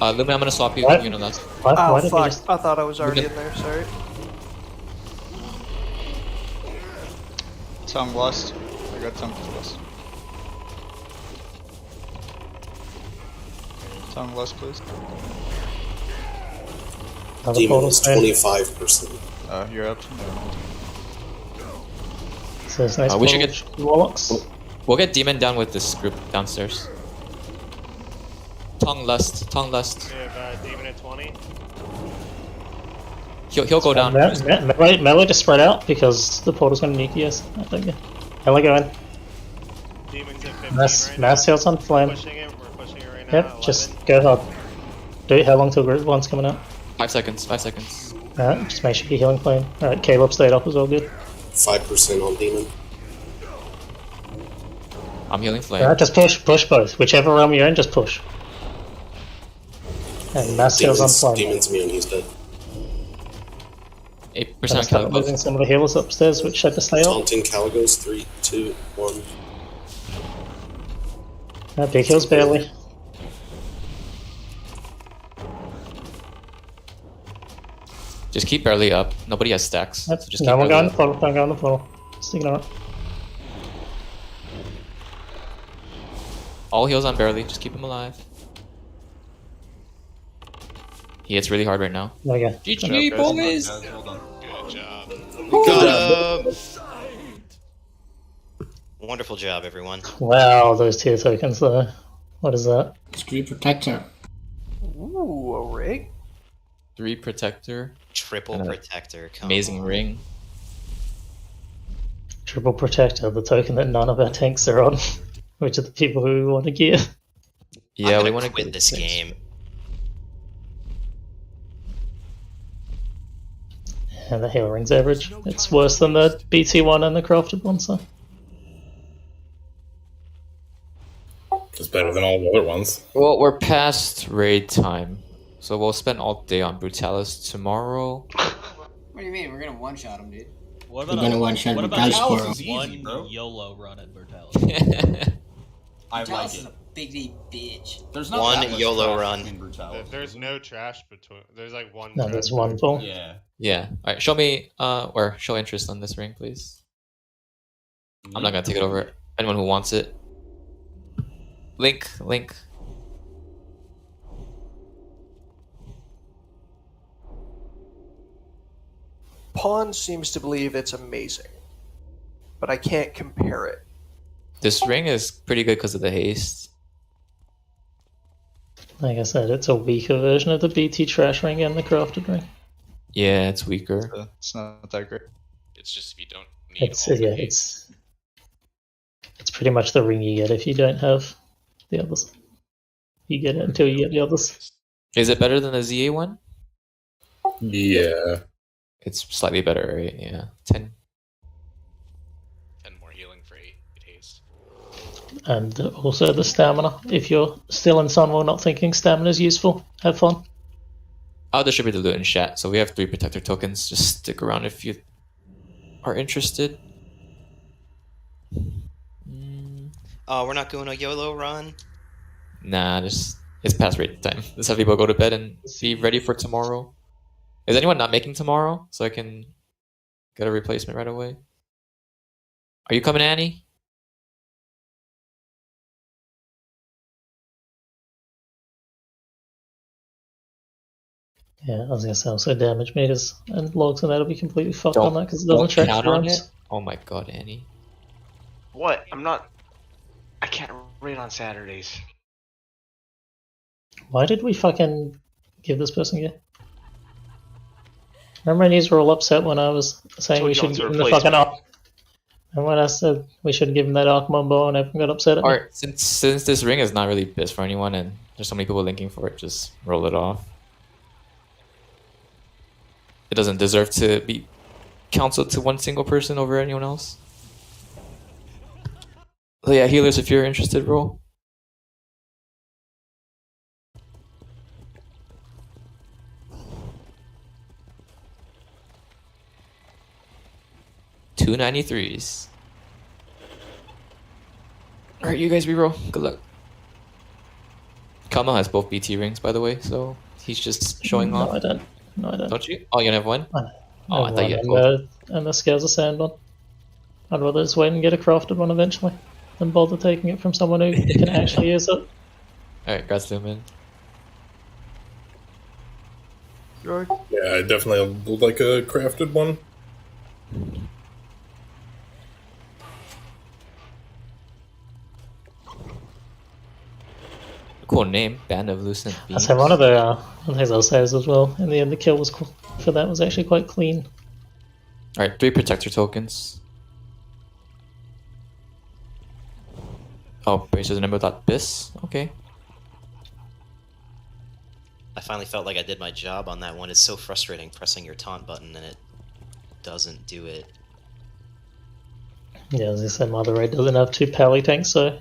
Lumen, I'm gonna swap you. What? You know that. Why Oh did we fuck! just... I thought I was already Lumen- in there. Sorry. Tongue lost. I got tongue lost. Tongue lost, please. Another Demon portal is stand. 25%. You're up. So it's nice We should portal. get. Warlocks. We'll get demon down with this group downstairs. Tongue lust. We have Demon at 20. He'll go down. Melee just spread out because the portal's gonna nuke you. I think. Melee go in. Demon's at 15 Mass right mass heals on Flame. We're pushing it right now. Yep, 11. just go hard. Do it how long till group one's coming out? 5 seconds. 5 seconds. Alright, just make sure you're healing Flame. Alright, Caleb stayed up as well, good. 5% on Demon. I'm healing flame. Alright, just push both. Whichever realm you're in, just push. And mass heals on Flame. Demon's immune, he's dead. 8% on Start moving Caligos. some of the healers upstairs, which had to stay up. Taunting Caligos, 3, 2, 1. Big heals barely. Just keep barely up. Nobody has stacks. Yep. So just No keep one barely going up. to portal. Don't go on the portal. Just ignore it. All heals on barely. Just keep him alive. He hits really hard right now. There we go. GG, boys! Good job. Got him. Wonderful job, everyone. Wow, those tier tokens though. What is that? Screen protector. Ooh, a rig? 3 protector. Triple and a protector. Come amazing on. ring. Triple protector, the token that none of our tanks are on, which are the people who we want to gear. Yeah, I'm we gonna want to quit this game. And the healer ring's average. It's worse than the BT one and the crafted one, so. Just better than all the other ones. Well, we're past raid time, so we'll spend all day on Brutalis tomorrow. What do you mean? We're gonna one shot him, dude. What We're about gonna one shot what Brutalis about for just him. one YOLO run at Brutalis? I Brutalis like is it. a big D bitch. There's not One that much YOLO trash run. between Brutalis, There's isn't no trash between. There's like one. No, trash there's one full. Yeah. Yeah. Alright, show me, or show interest on this ring, please. I'm not gonna take it over. Anyone who wants it. Link. Pawn seems to believe it's amazing, but I can't compare it. This ring is pretty good because of the haste. Like I said, it's a weaker version of the BT trash ring and the crafted ring. Yeah, it's weaker. It's not that great. It's just if you don't need It's all the yeah, haste. it's pretty much the ring you get if you don't have the others. You get it until you get the others. Is it better than the ZA one? Yeah. It's slightly better, right? Yeah. 10. 10 more healing for 8 haste. And also the stamina. If you're still in Sunwell not thinking stamina is useful, have fun. I'll distribute the loot in chat. So we have 3 protector tokens. Just stick around if you are interested. Oh, we're not doing a YOLO run? Nah, it's past raid time. Let's have people go to bed and be ready for tomorrow. Is anyone not making tomorrow? So I can get a replacement right away. Are you coming, Annie? Yeah, I was gonna say also damage meters and logs and that'll be completely fucked on that because it Don't doesn't track count on runs. it. Oh my god, Annie. What? I'm not. I can't raid on Saturdays. Why did we fucking give this person gear? Remember, these were all upset when I was saying Told we you should not to give him the replace fucking me. arc. And when I said we should give him that arc mumbo and everyone got upset at me. Alright, since this ring is not really best for anyone and there's so many people linking for it, just roll it off. It doesn't deserve to be counseled to one single person over anyone else. So yeah, healers, if you're interested, roll. $293s. Alright, you guys reroll. Good luck. Kamal has both BT rings, by the way, so he's just showing No, off. I don't. No, I don't. Don't you? Oh, you only have one? I Oh, I thought you had and, both. and the scales of sand one. I'd rather just wait and get a crafted one eventually than bother taking it from someone who can actually use it. Alright, congrats to him, man. Yeah, I definitely would like a crafted one. Cool name, Band of Lucent I'd Beams. say one of the things I'll say is as well. In the end, the kill was for that was actually quite clean. Alright, 3 protector tokens. Oh, braces remember.bis? Okay. I finally felt like I did my job on that one. It's so frustrating pressing your taunt button and it doesn't do it. Yeah, as I said, my other raid doesn't have 2 pally tanks, so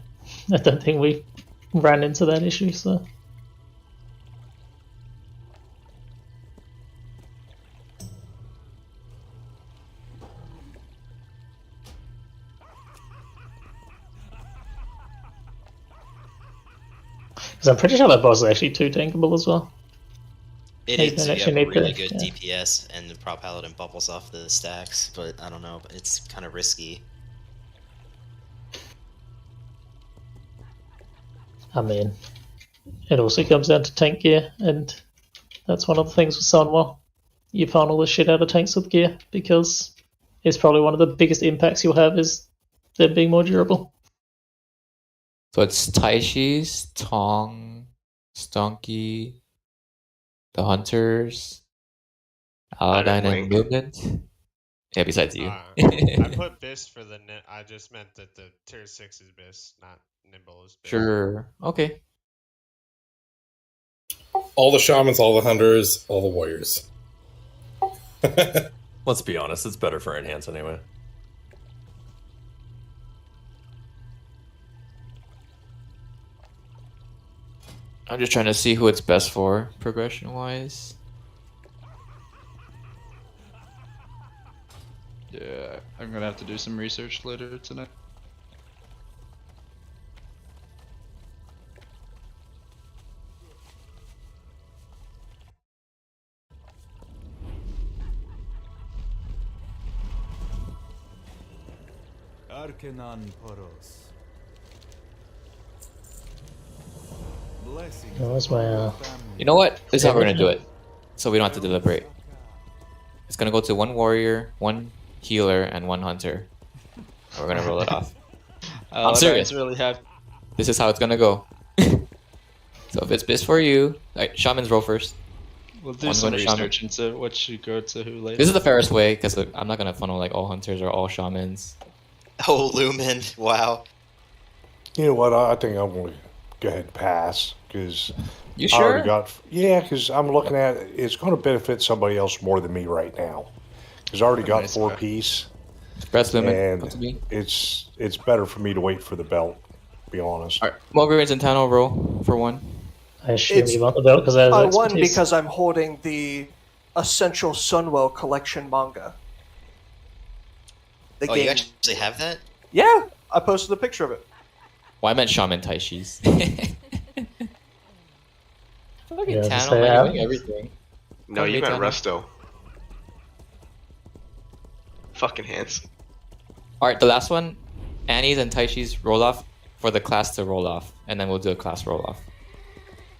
I don't think we ran into that issue. So because I'm pretty sure that boss is actually 2 tankable as well. It You is don't if you actually have need really the- good yeah. DPS and the Prop Paladin bubbles off the stacks, but I don't know, it's kind of risky. I mean, it also comes down to tank gear, and that's one of the things with Sunwell. You funnel the shit out of tanks with gear, because it's probably one of the biggest impacts you'll have is them being more durable. So it's Taishi's, Tong, Stunky, the Hunters, Aladdin, and Movement. Yeah, besides you. I put Biss for the I just meant that the tier 6 is Biss, not Nimble is Biss. Sure. Okay. All the shamans, all the hunters, all the warriors. Let's be honest, it's better for enhance anyway. I'm just trying to see who it's best for, progression-wise. Yeah, I'm gonna have to do some research later tonight. Arcanon Poros. Where's my, You know what? This is how we're gonna do it. So we don't have to deliberate. It's gonna go to one warrior, one healer, and one hunter. And we're gonna roll it off. I'm serious. Really happy. This is how it's gonna go. So if it's best for you, like shamans roll first. We'll do One some going to shaman. research into what should go to who later. This is the fairest way because I'm not gonna funnel like all hunters or all shamans. Oh, Lumen! Wow. You know what? I think I'm going to go ahead and pass because You I already sure? got. Yeah, because I'm looking at it's going to benefit somebody else more than me right now. Because I already got Nice 4 guy. piece, Press Lumen. Up to me. and it's better for me to wait for the belt. To be honest. Alright, Mulgreens and Tano roll for one. I assume It's- you want the belt because I I won because I'm holding the Essential Sunwell collection manga. The Oh, you game. actually have that? Yeah, I posted a picture of it. Well, I meant Shaman Taishis. Look Yeah, at just Tano, say, man, doing everything. No, you Come meant here, Resto. Fucking hands. Alright, the last one, Annie's and Taishi's roll off for the class to roll off, and then we'll do a class roll off.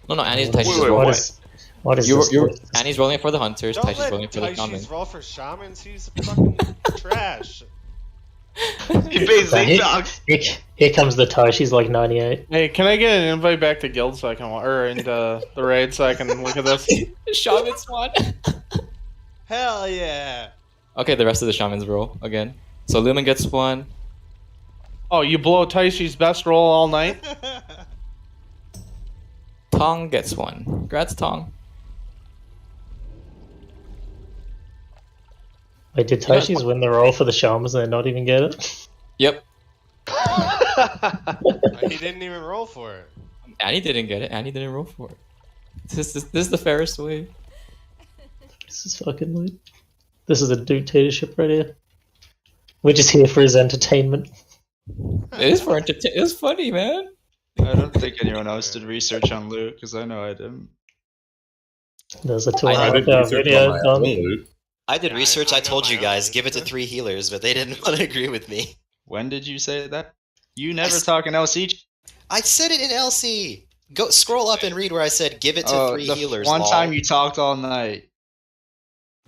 No, Annie's and Taishi's roll off. What is this? Annie's rolling it for the hunters, Don't Taishi's let rolling it for the shamans. Taishi's roll for shamans. He's fucking trash. He pays Here- eight dogs. Here comes the tie. She's like 98. Hey, can I get an invite back to guild so I can, or into the raid so I can look at this? Shaman's one. Hell yeah. Okay, the rest of the shamans roll again. So Lumen gets one. Oh, you blow Taishi's best roll all night? Tong gets one. Congrats, Tong. Wait, did Taishi's win the roll for the shamans and not even get it? Yep. He didn't even roll for it. Annie didn't get it. Annie didn't roll for it. This is the fairest way. This is fucking lit. This is a dictatorship right here. We're just here for his entertainment. It is for entertainment. It's funny, man. I don't think anyone else did research on loot because I know I didn't. There's a I 2.5 did hour research video on my done. own. I did research. I told you guys, give it to 3 healers, but they didn't want to agree with me. When did you say that? You never talk in LC. I said it in LC. Go scroll up and read where I said give it to 3 the healers. one lol. time you talked all night.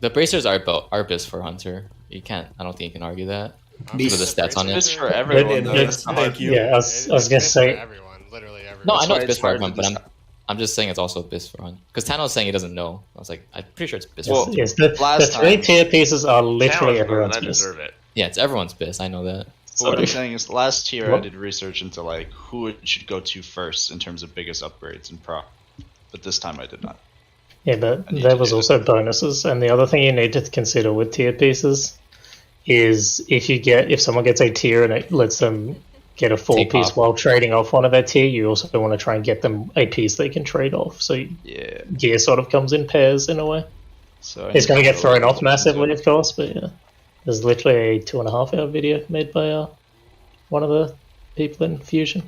The bracers are best for Hunter. You can't. I don't think you can argue that. Look at the stats on it. It's for everyone. though. Thank you. Yeah, I was gonna say. No, I know why it's best it's for hard everyone, to but decide. I'm just saying it's also best for Hunter. Because Tano's saying he doesn't know. I was like, I'm pretty sure it's best Well, for Hunter. Yes, the 3 tier pieces are literally everyone's best. Yeah, it's everyone's best. I know that. But what I'm saying is, last year I What? did research into like who it should go to first in terms of biggest upgrades and pro. But this time I did not. Yeah, but there was also bonuses, and the other thing you need to consider with tier pieces is if someone gets a tier and it lets them get a 4 Take piece off. while trading off one of their tier, you also want to try and get them a piece they can trade off. So Yeah. gear sort of comes in pairs in a way. So I It's need going to to get go thrown look off into massively, it. of course, but yeah. There's literally a 2.5 hour video made by one of the people in Fusion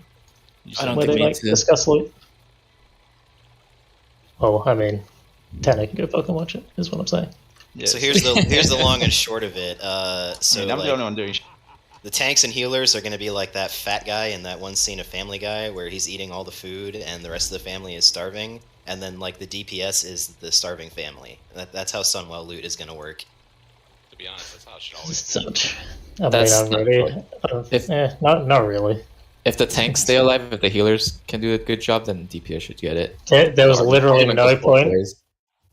I don't where think they we need to. discuss loot. Well, I mean, Tanner can go fucking watch it, is what I'm saying. Yes. So here's the long and short of it. So I mean, I'm like, the only one doing. the tanks and healers are going to be like that fat guy in that one scene of Family Guy where he's eating all the food and the rest of the family is starving, and then like the DPS is the starving family. That's how Sunwell loot is going to work. To be honest, that's how it should always be. Not really. If the tanks stay alive, if the healers can do a good job, then DPS should get it. There was literally Argument no goes both point. ways.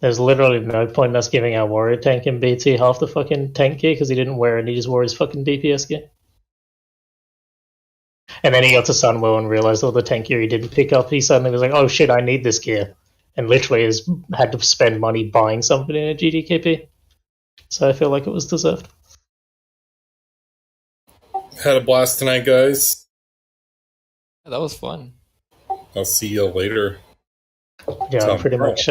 There's literally no point in us giving our warrior tank in BT half the fucking tank gear because he didn't wear it and he just wore his fucking DPS gear. And then he got to Sunwell and realized all the tank gear he didn't pick up. He suddenly was like, oh shit, I need this gear. And literally had to spend money buying something in a GDKP. So I feel like it was deserved. Had a blast tonight, guys. That was fun. I'll see you later. Yeah, pretty much.